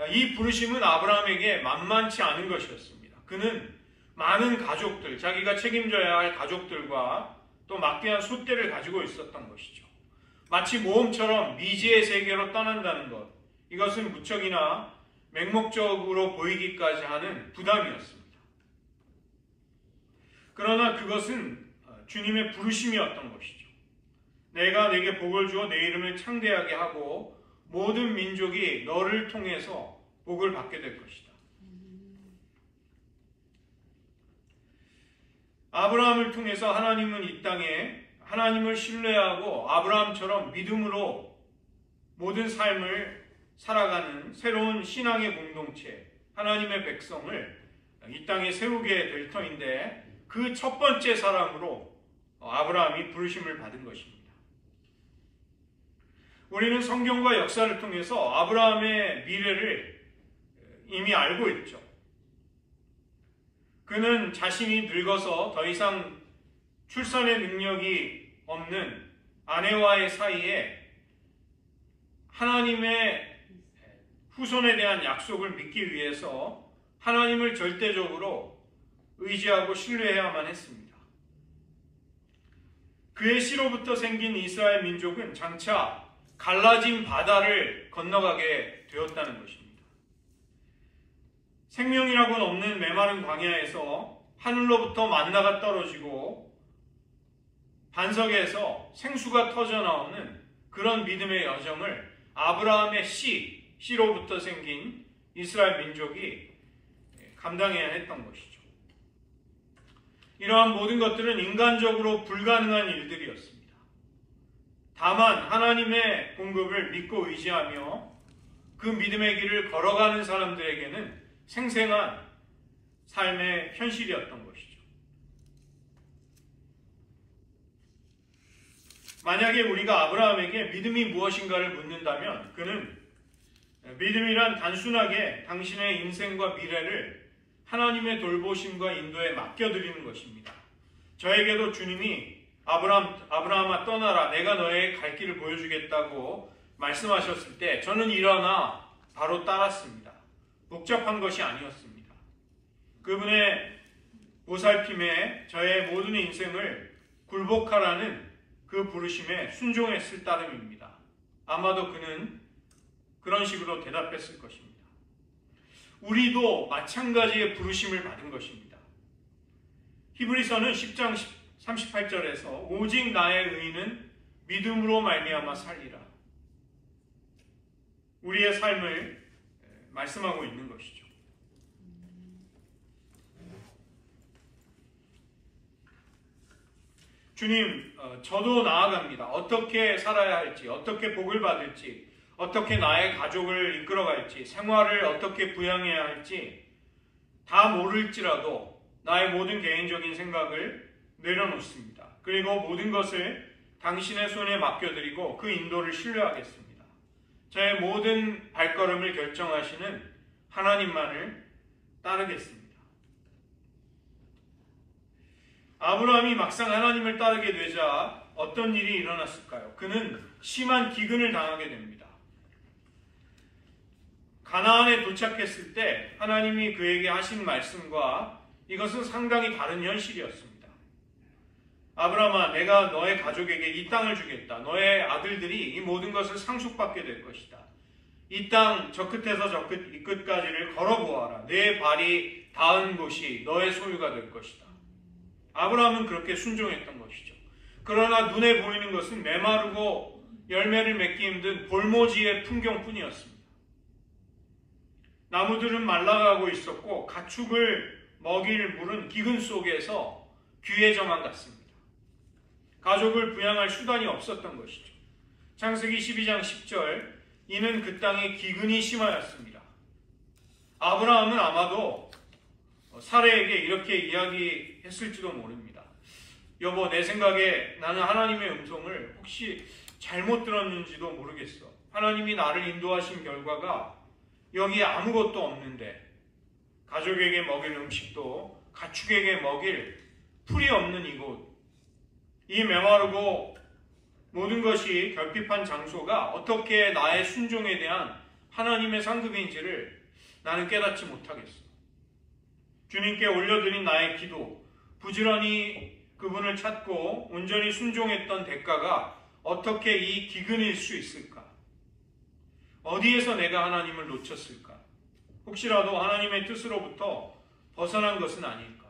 이 부르심은 아브라함에게 만만치 않은 것이었습니다. 그는 많은 가족들, 자기가 책임져야 할 가족들과 또 막대한 숫대를 가지고 있었던 것이죠. 마치 모험처럼 미지의 세계로 떠난다는 것, 이것은 무척이나 맹목적으로 보이기까지 하는 부담이었습니다. 그러나 그것은 주님의 부르심이었던 것이죠. 내가 네게 복을 주어 내 이름을 창대하게 하고 모든 민족이 너를 통해서 복을 받게 될 것이다. 아브라함을 통해서 하나님은 이 땅에 하나님을 신뢰하고 아브라함처럼 믿음으로 모든 삶을 살아가는 새로운 신앙의 공동체, 하나님의 백성을 이 땅에 세우게 될 터인데 그 첫 번째 사람으로 아브라함이 부르심을 받은 것입니다. 우리는 성경과 역사를 통해서 아브라함의 미래를 이미 알고 있죠. 그는 자신이 늙어서 더 이상 출산의 능력이 없는 아내와의 사이에 하나님의 후손에 대한 약속을 믿기 위해서 하나님을 절대적으로 의지하고 신뢰해야만 했습니다. 그의 씨로부터 생긴 이스라엘 민족은 장차 갈라진 바다를 건너가게 되었다는 것입니다. 생명이라고는 없는 메마른 광야에서 하늘로부터 만나가 떨어지고 반석에서 생수가 터져나오는 그런 믿음의 여정을 아브라함의 씨로부터 생긴 이스라엘 민족이 감당해야 했던 것이죠. 이러한 모든 것들은 인간적으로 불가능한 일들이었습니다. 다만 하나님의 공급을 믿고 의지하며 그 믿음의 길을 걸어가는 사람들에게는 생생한 삶의 현실이었던 것이죠. 만약에 우리가 아브라함에게 믿음이 무엇인가를 묻는다면 그는 믿음이란 단순하게 당신의 인생과 미래를 하나님의 돌보심과 인도에 맡겨드리는 것입니다. 저에게도 주님이 아브라함아 떠나라, 내가 너의 갈 길을 보여주겠다고 말씀하셨을 때 저는 일어나 바로 따랐습니다. 복잡한 것이 아니었습니다. 그분의 보살핌에 저의 모든 인생을 굴복하라는 그 부르심에 순종했을 따름입니다. 아마도 그는 그런 식으로 대답했을 것입니다. 우리도 마찬가지의 부르심을 받은 것입니다. 히브리서는 10장 38절에서 오직 나의 의인은 믿음으로 말미암아 살리라. 우리의 삶을 말씀하고 있는 것이죠. 주님, 저도 나아갑니다. 어떻게 살아야 할지, 어떻게 복을 받을지, 어떻게 나의 가족을 이끌어갈지, 생활을 어떻게 부양해야 할지 다 모를지라도 나의 모든 개인적인 생각을 내려놓습니다. 그리고 모든 것을 당신의 손에 맡겨드리고 그 인도를 신뢰하겠습니다. 저의 모든 발걸음을 결정하시는 하나님만을 따르겠습니다. 아브라함이 막상 하나님을 따르게 되자 어떤 일이 일어났을까요? 그는 심한 기근을 당하게 됩니다. 가나안에 도착했을 때 하나님이 그에게 하신 말씀과 이것은 상당히 다른 현실이었습니다. 아브라함아, 내가 너의 가족에게 이 땅을 주겠다. 너의 아들들이 이 모든 것을 상속받게 될 것이다. 이 땅 저 끝에서 저 끝 이 끝까지를 걸어보아라. 내 발이 닿은 곳이 너의 소유가 될 것이다. 아브라함은 그렇게 순종했던 것이죠. 그러나 눈에 보이는 것은 메마르고 열매를 맺기 힘든 볼모지의 풍경뿐이었습니다. 나무들은 말라가고 있었고 가축을 먹일 물은 기근 속에서 귀해져만 갔습니다. 가족을 부양할 수단이 없었던 것이죠. 창세기 12장 10절, 이는 그 땅에 기근이 심하였습니다. 아브라함은 아마도 사레에게 이렇게 이야기했을지도 모릅니다. 여보, 내 생각에 나는 하나님의 음성을 혹시 잘못 들었는지도 모르겠어. 하나님이 나를 인도하신 결과가 여기 아무것도 없는데 가족에게 먹일 음식도 가축에게 먹일 풀이 없는 이곳, 이 메마르고 모든 것이 결핍한 장소가 어떻게 나의 순종에 대한 하나님의 상급인지를 나는 깨닫지 못하겠어. 주님께 올려드린 나의 기도, 부지런히 그분을 찾고 온전히 순종했던 대가가 어떻게 이 기근일 수 있을까? 어디에서 내가 하나님을 놓쳤을까? 혹시라도 하나님의 뜻으로부터 벗어난 것은 아닐까?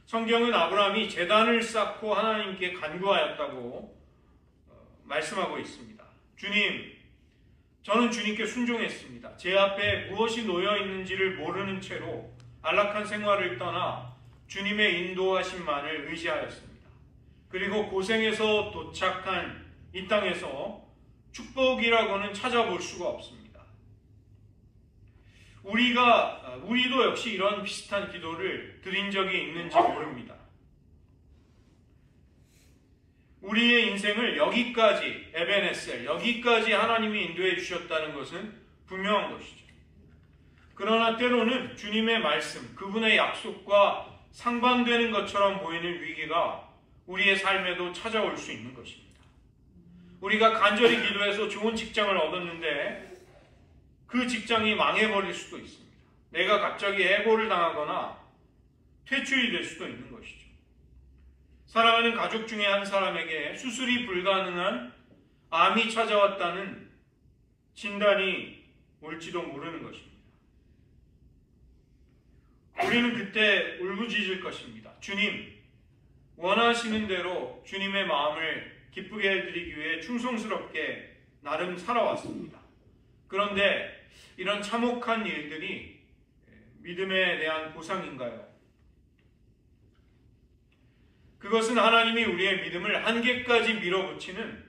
성경은 아브라함이 제단을 쌓고 하나님께 간구하였다고 말씀하고 있습니다. 주님, 저는 주님께 순종했습니다. 제 앞에 무엇이 놓여 있는지를 모르는 채로 안락한 생활을 떠나 주님의 인도하심만을 의지하였습니다. 그리고 고생해서 도착한 이 땅에서 축복이라고는 찾아볼 수가 없습니다. 우리도 역시 이런 비슷한 기도를 드린 적이 있는지 모릅니다. 우리의 인생을 여기까지, 에베네셀, 여기까지 하나님이 인도해 주셨다는 것은 분명한 것이죠. 그러나 때로는 주님의 말씀, 그분의 약속과 상반되는 것처럼 보이는 위기가 우리의 삶에도 찾아올 수 있는 것입니다. 우리가 간절히 기도해서 좋은 직장을 얻었는데 그 직장이 망해버릴 수도 있습니다. 내가 갑자기 해고를 당하거나 퇴출이 될 수도 있는 것이죠. 사랑하는 가족 중에 한 사람에게 수술이 불가능한 암이 찾아왔다는 진단이 올지도 모르는 것입니다. 우리는 그때 울부짖을 것입니다. 주님, 원하시는 대로 주님의 마음을 기쁘게 해드리기 위해 충성스럽게 나름 살아왔습니다. 그런데 이런 참혹한 일들이 믿음에 대한 보상인가요? 그것은 하나님이 우리의 믿음을 한계까지 밀어붙이는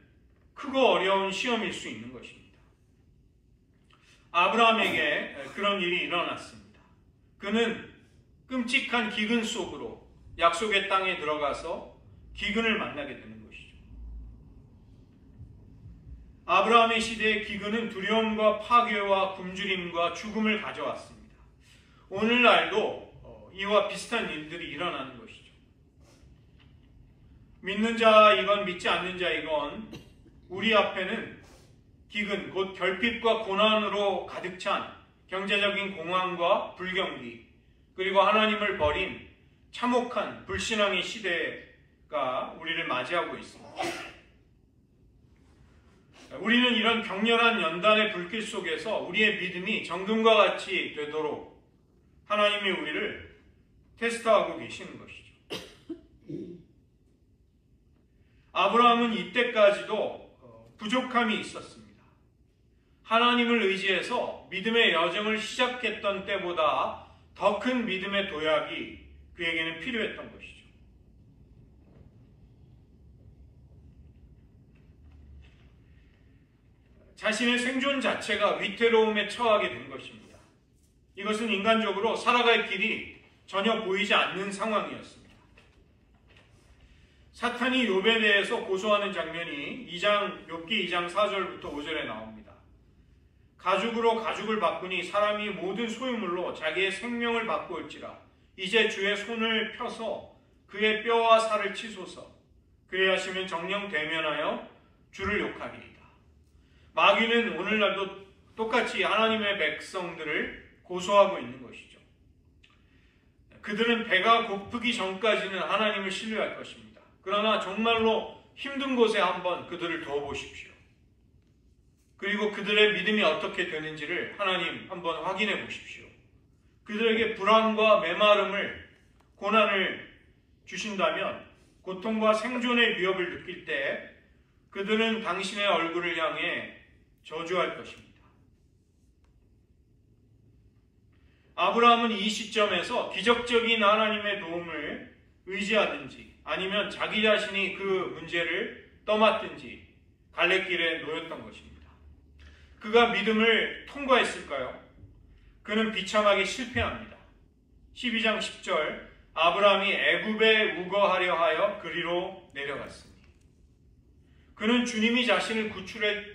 크고 어려운 시험일 수 있는 것입니다. 아브라함에게 그런 일이 일어났습니다. 그는 끔찍한 기근 속으로 약속의 땅에 들어가서 기근을 만나게 되는 것이죠. 아브라함의 시대의 기근은 두려움과 파괴와 굶주림과 죽음을 가져왔습니다. 오늘날도 이와 비슷한 일들이 일어나는 것이죠. 믿는 자이건 믿지 않는 자이건 우리 앞에는 기근, 곧 결핍과 고난으로 가득 찬 경제적인 공황과 불경기, 그리고 하나님을 버린 참혹한 불신앙의 시대가 우리를 맞이하고 있습니다. 우리는 이런 격렬한 연단의 불길 속에서 우리의 믿음이 정금과 같이 되도록 하나님이 우리를 테스트하고 계시는 것이죠. 아브라함은 이때까지도 부족함이 있었습니다. 하나님을 의지해서 믿음의 여정을 시작했던 때보다 더 큰 믿음의 도약이 그에게는 필요했던 것이죠. 자신의 생존 자체가 위태로움에 처하게 된 것입니다. 이것은 인간적으로 살아갈 길이 전혀 보이지 않는 상황이었습니다. 사탄이 욥에 대해서 고소하는 장면이 욥기 2장 4절부터 5절에 나옵니다. 가죽으로 가죽을 바꾸니 사람이 모든 소유물로 자기의 생명을 바꾸었지라. 이제 주의 손을 펴서 그의 뼈와 살을 치소서. 그래야 하시면 정령 대면하여 주를 욕하리이다. 마귀는 오늘날도 똑같이 하나님의 백성들을 고소하고 있는 것이죠. 그들은 배가 고프기 전까지는 하나님을 신뢰할 것입니다. 그러나 정말로 힘든 곳에 한번 그들을 둬보십시오. 그리고 그들의 믿음이 어떻게 되는지를 하나님 한번 확인해 보십시오. 그들에게 불안과 메마름을, 고난을 주신다면 고통과 생존의 위협을 느낄 때 그들은 당신의 얼굴을 향해 저주할 것입니다. 아브라함은 이 시점에서 기적적인 하나님의 도움을 의지하든지 아니면 자기 자신이 그 문제를 떠맡든지 갈래길에 놓였던 것입니다. 그가 믿음을 통과했을까요? 그는 비참하게 실패합니다. 12장 10절 아브라함이 애굽에 우거하려 하여 그리로 내려갔으니 그는 주님이 자신을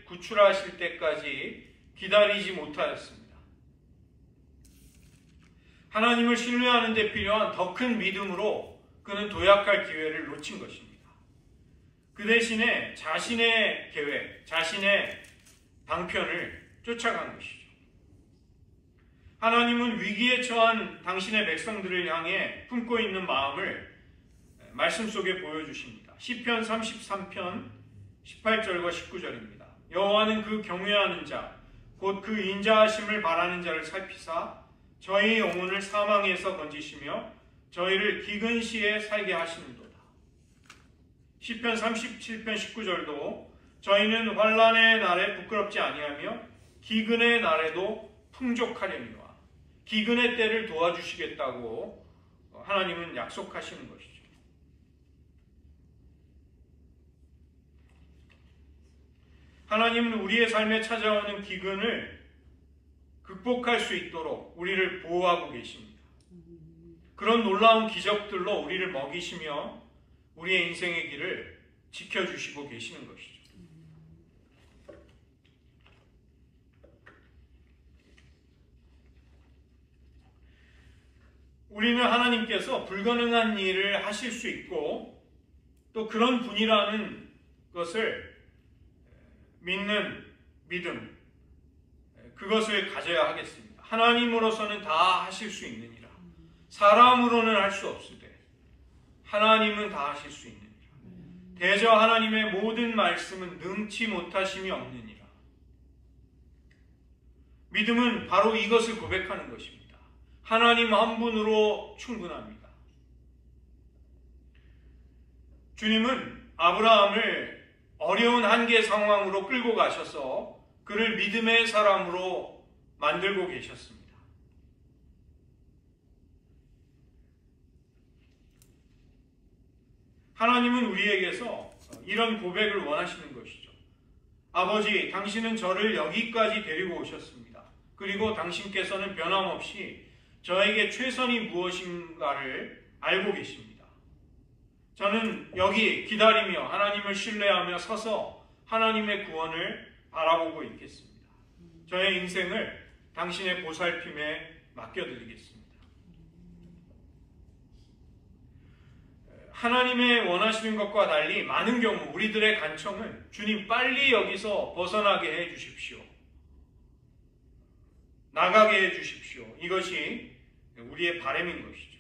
구출하실 때까지 기다리지 못하였습니다. 하나님을 신뢰하는 데 필요한 더 큰 믿음으로 그는 도약할 기회를 놓친 것입니다. 그 대신에 자신의 계획, 자신의 방편을 쫓아간 것이죠. 하나님은 위기에 처한 당신의 백성들을 향해 품고 있는 마음을 말씀 속에 보여주십니다. 시편 33편 18절과 19절입니다. 여호와는 그 경외하는 자, 곧 그 인자하심을 바라는 자를 살피사 저희 영혼을 사망에서 건지시며 저희를 기근 시에 살게 하시는도다. 시편 37편 19절도 저희는 환난의 날에 부끄럽지 아니하며 기근의 날에도 풍족하려니와 기근의 때를 도와주시겠다고 하나님은 약속하시는 것이죠. 하나님은 우리의 삶에 찾아오는 기근을 극복할 수 있도록 우리를 보호하고 계십니다. 그런 놀라운 기적들로 우리를 먹이시며 우리의 인생의 길을 지켜주시고 계시는 것이죠. 우리는 하나님께서 불가능한 일을 하실 수 있고 또 그런 분이라는 것을 믿는 믿음, 그것을 가져야 하겠습니다. 하나님으로서는 다 하실 수 있느니라. 사람으로는 할 수 없으되 하나님은 다 하실 수 있느니라. 대저 하나님의 모든 말씀은 능치 못하심이 없느니라. 믿음은 바로 이것을 고백하는 것입니다. 하나님 한 분으로 충분합니다. 주님은 아브라함을 어려운 한계 상황으로 끌고 가셔서 그를 믿음의 사람으로 만들고 계셨습니다. 하나님은 우리에게서 이런 고백을 원하시는 것이죠. 아버지, 당신은 저를 여기까지 데리고 오셨습니다. 그리고 당신께서는 변함없이 저에게 최선이 무엇인가를 알고 계십니다. 저는 여기 기다리며 하나님을 신뢰하며 서서 하나님의 구원을 바라보고 있겠습니다. 저의 인생을 당신의 보살핌에 맡겨드리겠습니다. 하나님의 원하시는 것과 달리 많은 경우 우리들의 간청은 주님 빨리 여기서 벗어나게 해 주십시오. 나가게 해 주십시오. 이것이 우리의 바람인 것이죠.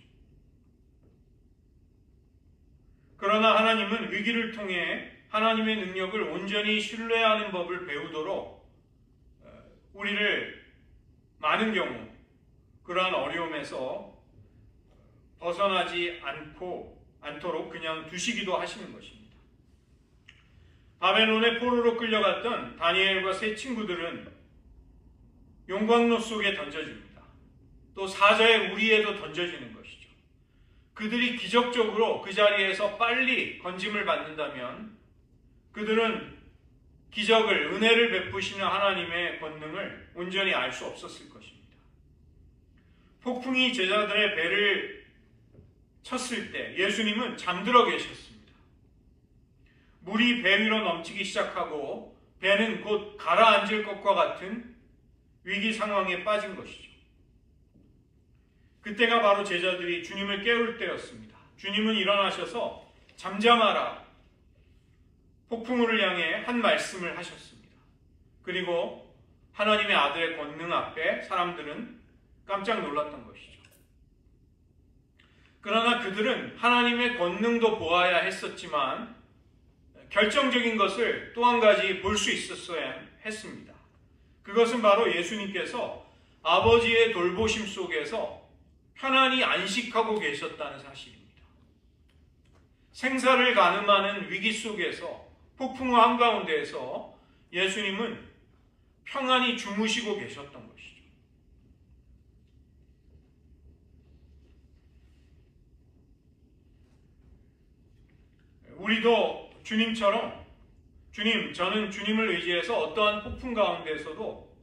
그러나 하나님은 위기를 통해 하나님의 능력을 온전히 신뢰하는 법을 배우도록 우리를 많은 경우 그러한 어려움에서 벗어나지 않도록 그냥 두시기도 하시는 것입니다. 바벨론의 포로로 끌려갔던 다니엘과 세 친구들은 용광로 속에 던져집니다. 또 사자의 우리에도 던져지는 것이죠. 그들이 기적적으로 그 자리에서 빨리 건짐을 받는다면 그들은 기적을, 은혜를 베푸시는 하나님의 권능을 온전히 알 수 없었을 것입니다. 폭풍이 제자들의 배를 쳤을 때 예수님은 잠들어 계셨습니다. 물이 배 위로 넘치기 시작하고 배는 곧 가라앉을 것과 같은 위기 상황에 빠진 것이죠. 그때가 바로 제자들이 주님을 깨울 때였습니다. 주님은 일어나셔서 잠잠하라, 폭풍우를 향해 한 말씀을 하셨습니다. 그리고 하나님의 아들의 권능 앞에 사람들은 깜짝 놀랐던 것이죠. 그러나 그들은 하나님의 권능도 보아야 했었지만 결정적인 것을 또 한 가지 볼 수 있었어야 했습니다. 그것은 바로 예수님께서 아버지의 돌보심 속에서 편안히 안식하고 계셨다는 사실입니다. 생사를 가늠하는 위기 속에서 폭풍우 한가운데에서 예수님은 평안히 주무시고 계셨던 것이죠. 우리도 주님처럼 주님, 저는 주님을 의지해서 어떠한 폭풍 가운데에서도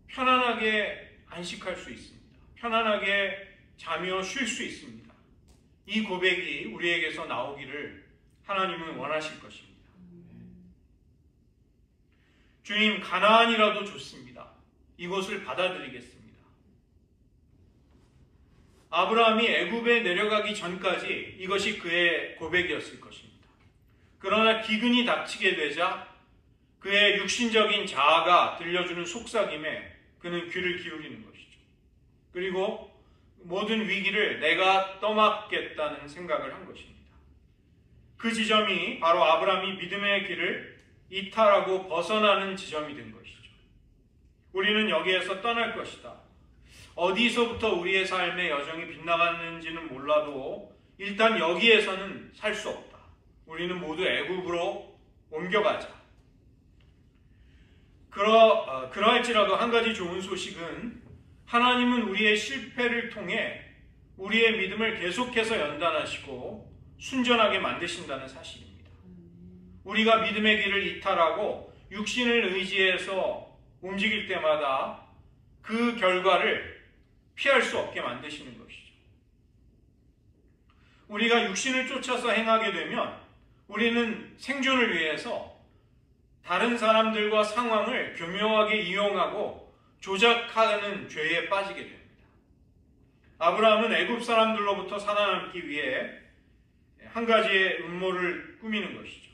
편안하게 안식할 수 있습니다. 편안하게 자며 쉴 수 있습니다. 이 고백이 우리에게서 나오기를 하나님은 원하실 것입니다. 주님, 가나안이라도 좋습니다. 이곳을 받아들이겠습니다. 아브라함이 애굽에 내려가기 전까지 이것이 그의 고백이었을 것입니다. 그러나 기근이 닥치게 되자 그의 육신적인 자아가 들려주는 속삭임에 그는 귀를 기울이는 것이죠. 그리고 모든 위기를 내가 떠맡겠다는 생각을 한 것입니다. 그 지점이 바로 아브라함이 믿음의 길을 이탈하고 벗어나는 지점이 된 것이죠. 우리는 여기에서 떠날 것이다. 어디서부터 우리의 삶의 여정이 빗나갔는지는 몰라도 일단 여기에서는 살 수 없다. 우리는 모두 애굽으로 옮겨가자. 그러할지라도 한 가지 좋은 소식은 하나님은 우리의 실패를 통해 우리의 믿음을 계속해서 연단하시고 순전하게 만드신다는 사실입니다. 우리가 믿음의 길을 이탈하고 육신을 의지해서 움직일 때마다 그 결과를 피할 수 없게 만드시는 것이죠. 우리가 육신을 쫓아서 행하게 되면 우리는 생존을 위해서 다른 사람들과 상황을 교묘하게 이용하고 조작하는 죄에 빠지게 됩니다. 아브라함은 애굽 사람들로부터 살아남기 위해 한 가지의 음모를 꾸미는 것이죠.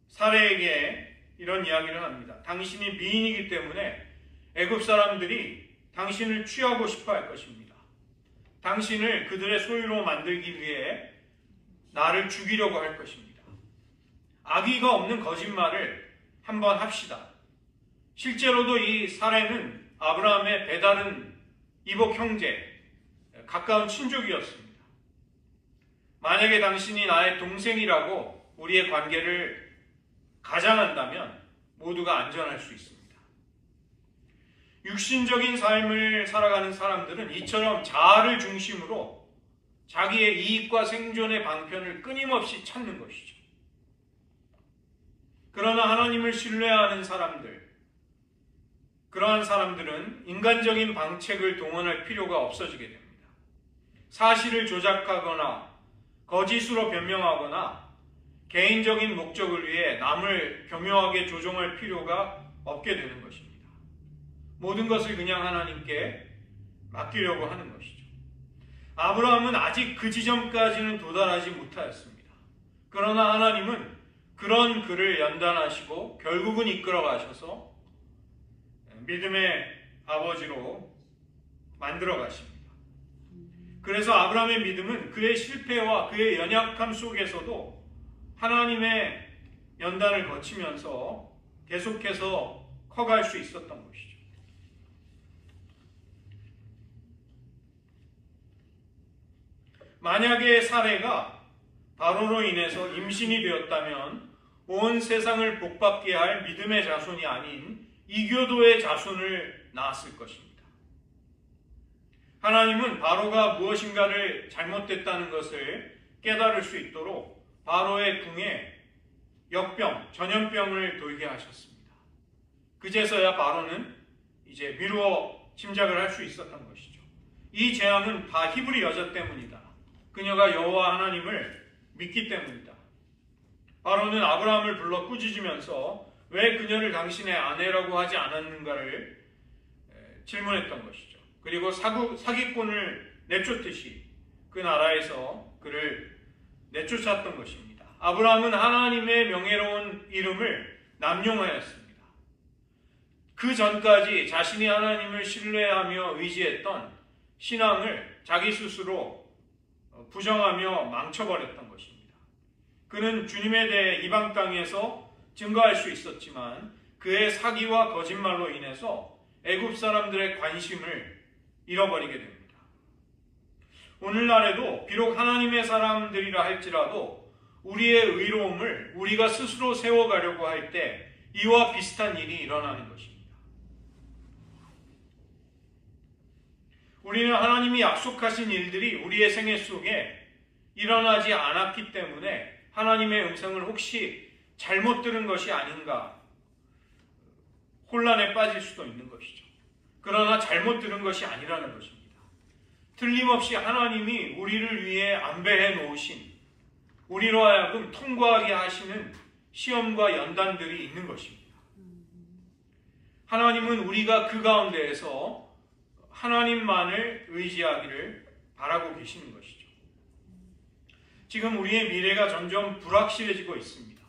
사레에게 이런 이야기를 합니다. 당신이 미인이기 때문에 애굽 사람들이 당신을 취하고 싶어 할 것입니다. 당신을 그들의 소유로 만들기 위해 나를 죽이려고 할 것입니다. 악의가 없는 거짓말을 한번 합시다. 실제로도 이 사레는 아브라함의 배다른 이복 형제, 가까운 친족이었습니다. 만약에 당신이 나의 동생이라고 우리의 관계를 가장한다면 모두가 안전할 수 있습니다. 육신적인 삶을 살아가는 사람들은 이처럼 자아를 중심으로 자기의 이익과 생존의 방편을 끊임없이 찾는 것이죠. 그러나 하나님을 신뢰하는 사람들, 그러한 사람들은 인간적인 방책을 동원할 필요가 없어지게 됩니다. 사실을 조작하거나 거짓으로 변명하거나 개인적인 목적을 위해 남을 교묘하게 조종할 필요가 없게 되는 것입니다. 모든 것을 그냥 하나님께 맡기려고 하는 것이죠. 아브라함은 아직 그 지점까지는 도달하지 못하였습니다. 그러나 하나님은 그런 그를 연단하시고 결국은 이끌어 가셔서 믿음의 아버지로 만들어 가십니다. 그래서 아브라함의 믿음은 그의 실패와 그의 연약함 속에서도 하나님의 연단을 거치면서 계속해서 커갈 수 있었던 것이죠. 만약에 사레가 바로로 인해서 임신이 되었다면 온 세상을 복받게 할 믿음의 자손이 아닌 이교도의 자손을 낳았을 것입니다. 하나님은 바로가 무엇인가를 잘못됐다는 것을 깨달을 수 있도록 바로의 궁에 역병, 전염병을 돌게 하셨습니다. 그제서야 바로는 이제 미루어 침략을 할 수 있었던 것이죠. 이 재앙은 다 히브리 여자 때문이다. 그녀가 여호와 하나님을 믿기 때문이다. 바로는 아브라함을 불러 꾸짖으면서 왜 그녀를 당신의 아내라고 하지 않았는가를 질문했던 것이죠. 그리고 사기꾼을 내쫓듯이 그 나라에서 그를 내쫓았던 것입니다. 아브라함은 하나님의 명예로운 이름을 남용하였습니다. 그 전까지 자신이 하나님을 신뢰하며 의지했던 신앙을 자기 스스로 부정하며 망쳐버렸던 것입니다. 그는 주님에 대해 이방 땅에서 증거할 수 있었지만 그의 사기와 거짓말로 인해서 애굽 사람들의 관심을 잃어버리게 됩니다. 오늘날에도 비록 하나님의 사람들이라 할지라도 우리의 의로움을 우리가 스스로 세워가려고 할 때 이와 비슷한 일이 일어나는 것입니다. 우리는 하나님이 약속하신 일들이 우리의 생애 속에 일어나지 않았기 때문에 하나님의 음성을 혹시 잘못 들은 것이 아닌가 혼란에 빠질 수도 있는 것이죠. 그러나 잘못 들은 것이 아니라는 것입니다. 틀림없이 하나님이 우리를 위해 안배해 놓으신 우리로 하여금 통과하게 하시는 시험과 연단들이 있는 것입니다. 하나님은 우리가 그 가운데에서 하나님만을 의지하기를 바라고 계시는 것이죠. 지금 우리의 미래가 점점 불확실해지고 있습니다.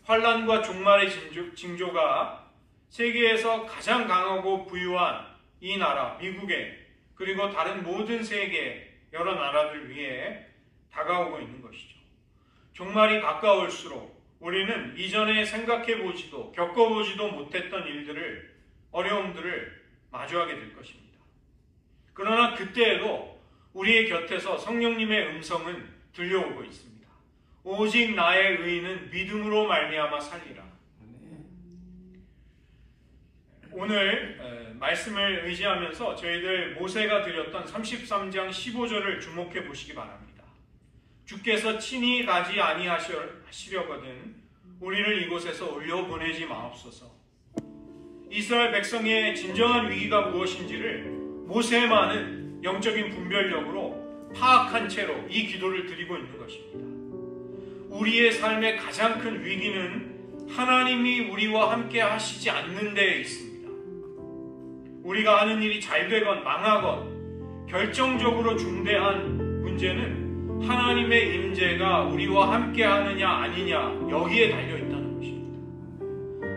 환란과 종말의 징조가 세계에서 가장 강하고 부유한 이 나라, 미국에 그리고 다른 모든 세계 여러 나라들 위에 다가오고 있는 것이죠. 종말이 가까울수록 우리는 이전에 생각해보지도 겪어보지도 못했던 일들을, 어려움들을 마주하게 될 것입니다. 그러나 그때에도 우리의 곁에서 성령님의 음성은 들려오고 있습니다. 오직 나의 의인은 믿음으로 말미암아 살리라. 오늘 말씀을 의지하면서 저희들 모세가 드렸던 33장 15절을 주목해 보시기 바랍니다. 주께서 친히 가지 아니하시려거든 우리를 이곳에서 올려보내지 마옵소서. 이스라엘 백성의 진정한 위기가 무엇인지를 모세만은 영적인 분별력으로 파악한 채로 이 기도를 드리고 있는 것입니다. 우리의 삶의 가장 큰 위기는 하나님이 우리와 함께 하시지 않는 데에 있습니다. 우리가 하는 일이 잘 되건 망하건 결정적으로 중대한 문제는 하나님의 임재가 우리와 함께 하느냐 아니냐 여기에 달려있다는 것입니다.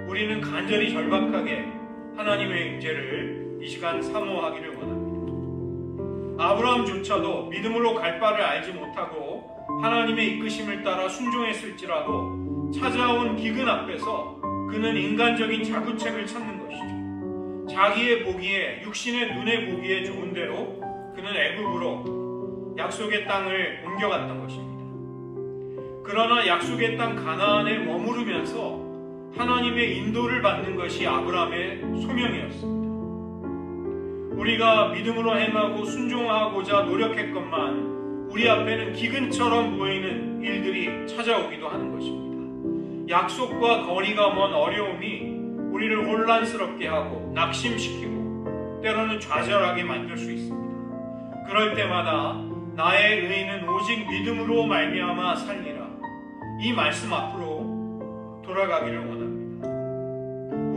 우리는 간절히 절박하게 하나님의 임재를 이 시간 사모하기를 원합니다. 아브라함조차도 믿음으로 갈 바를 알지 못하고 하나님의 이끄심을 따라 순종했을지라도 찾아온 기근 앞에서 그는 인간적인 자구책을 찾는 것이죠. 자기의 보기에, 육신의 눈에 보기에 좋은 대로 그는 애굽으로 약속의 땅을 옮겨갔던 것입니다. 그러나 약속의 땅 가나안에 머무르면서 하나님의 인도를 받는 것이 아브라함의 소명이었습니다. 우리가 믿음으로 행하고 순종하고자 노력했건만 우리 앞에는 기근처럼 보이는 일들이 찾아오기도 하는 것입니다. 약속과 거리가 먼 어려움이 우리를 혼란스럽게 하고 낙심시키고 때로는 좌절하게 만들 수 있습니다. 그럴 때마다 나의 의인은 오직 믿음으로 말미암아 살리라. 이 말씀 앞으로 돌아가기를 원합니다.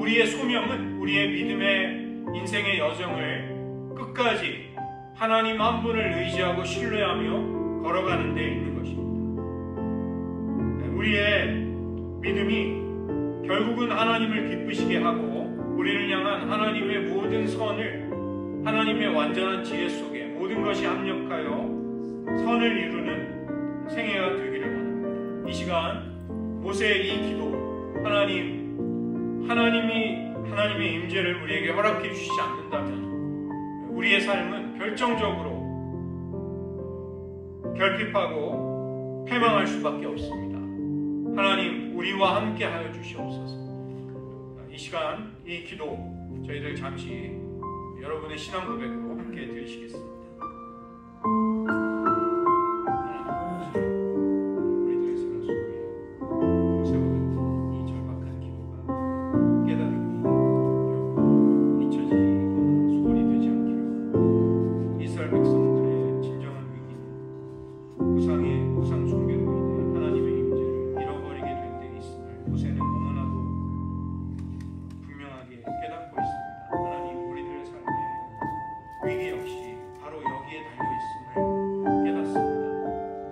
우리의 소명은 우리의 믿음의 인생의 여정을 끝까지 하나님 한 분을 의지하고 신뢰하며 걸어가는 데 있는 것입니다. 우리의 믿음이 결국은 하나님을 기쁘시게 하고 우리를 향한 하나님의 모든 선을 하나님의 완전한 지혜 속에 모든 것이 합력하여 선을 이루는 생애가 되기를 원합니다. 이 시간 모세의 이 기도, 하나님의 임재를 우리에게 허락해 주시지 않는다면 우리의 삶은 결정적으로 결핍하고 패망할 수밖에 없습니다. 하나님 우리와 함께 하여 주시옵소서. 이 시간 이 기도 저희들 잠시 여러분의 신앙 고백으로 함께 드리시겠습니다. 우리들의 생활 속에 모세와 같은 이 절박한 기도가 깨달음이 잊혀지거나 소홀히 되지 않기를 원합니다. 이스라엘 백성들의 진정한 위기는 우상 숭배로 인해 하나님의 임재를 잃어버리게 된 데 있음을 모세는 너무나도 분명하게 깨닫고 있습니다. 하나님 우리들의 삶의 위기 역시 바로 여기에 달려 있음을 깨닫습니다.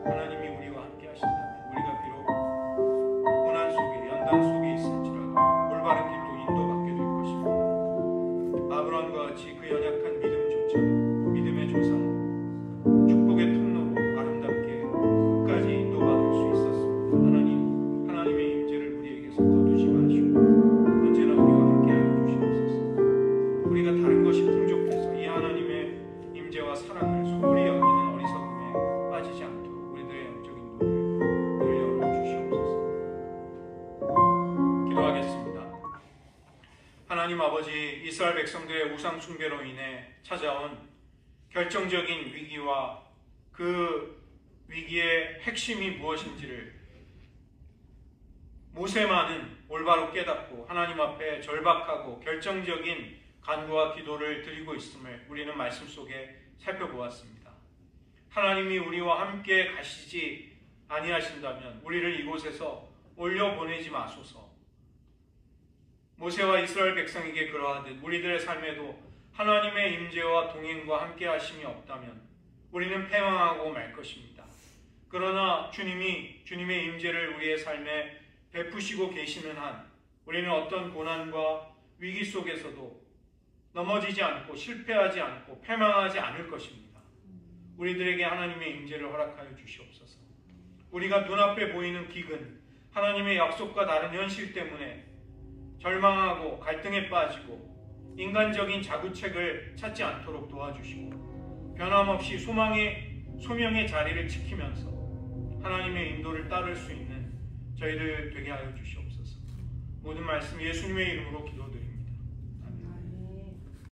하나님이 우리와 함께 하신다면 우리가 비록 고난 속에 연단 속에 있을지라도 올바른 길로 인도받게 될 것입니다. 아브라함과 같이 그 연약한 믿음조차도 믿음의 조상 축복의 통로로 아름답게 끝까지 인도받을 수 있었습니다. 하나님의 임재를 우리에게서 거두지 마시고 언제나 우리와 함께하여 주시옵소서. 우리가 다른 것이 풍족해서 이 하나님의 임재와 사랑을 소홀히 여기는 어리석음에 빠지지 않도록 우리들의 영적인 눈을 늘 열어주시옵소서. 기도하겠습니다. 하나님 아버지, 이스라엘 백성들의 우상 숭배로 인해 찾아온 결정적인 위기와 그 위기의 핵심이 무엇인지를 모세만은 올바로 깨닫고 하나님 앞에 절박하고 결정적인 간구와 기도를 드리고 있음을 우리는 말씀 속에 살펴보았습니다. 하나님이 우리와 함께 가시지 아니하신다면 우리를 이곳에서 올려보내지 마소서. 모세와 이스라엘 백성에게 그러하듯 우리들의 삶에도 하나님의 임재와 동행과 함께 하심이 없다면 우리는 패망하고 말 것입니다. 그러나 주님의 임재를 우리의 삶에 베푸시고 계시는 한 우리는 어떤 고난과 위기 속에서도 넘어지지 않고 실패하지 않고 패망하지 않을 것입니다. 우리들에게 하나님의 임재를 허락하여 주시옵소서. 우리가 눈앞에 보이는 기근, 하나님의 약속과 다른 현실 때문에 절망하고 갈등에 빠지고 인간적인 자구책을 찾지 않도록 도와주시고 변함없이 소명의 자리를 지키면서 하나님의 인도를 따를 수 있는 저희들 되게 하여 주시옵소서. 모든 말씀 예수님의 이름으로 기도드립니다.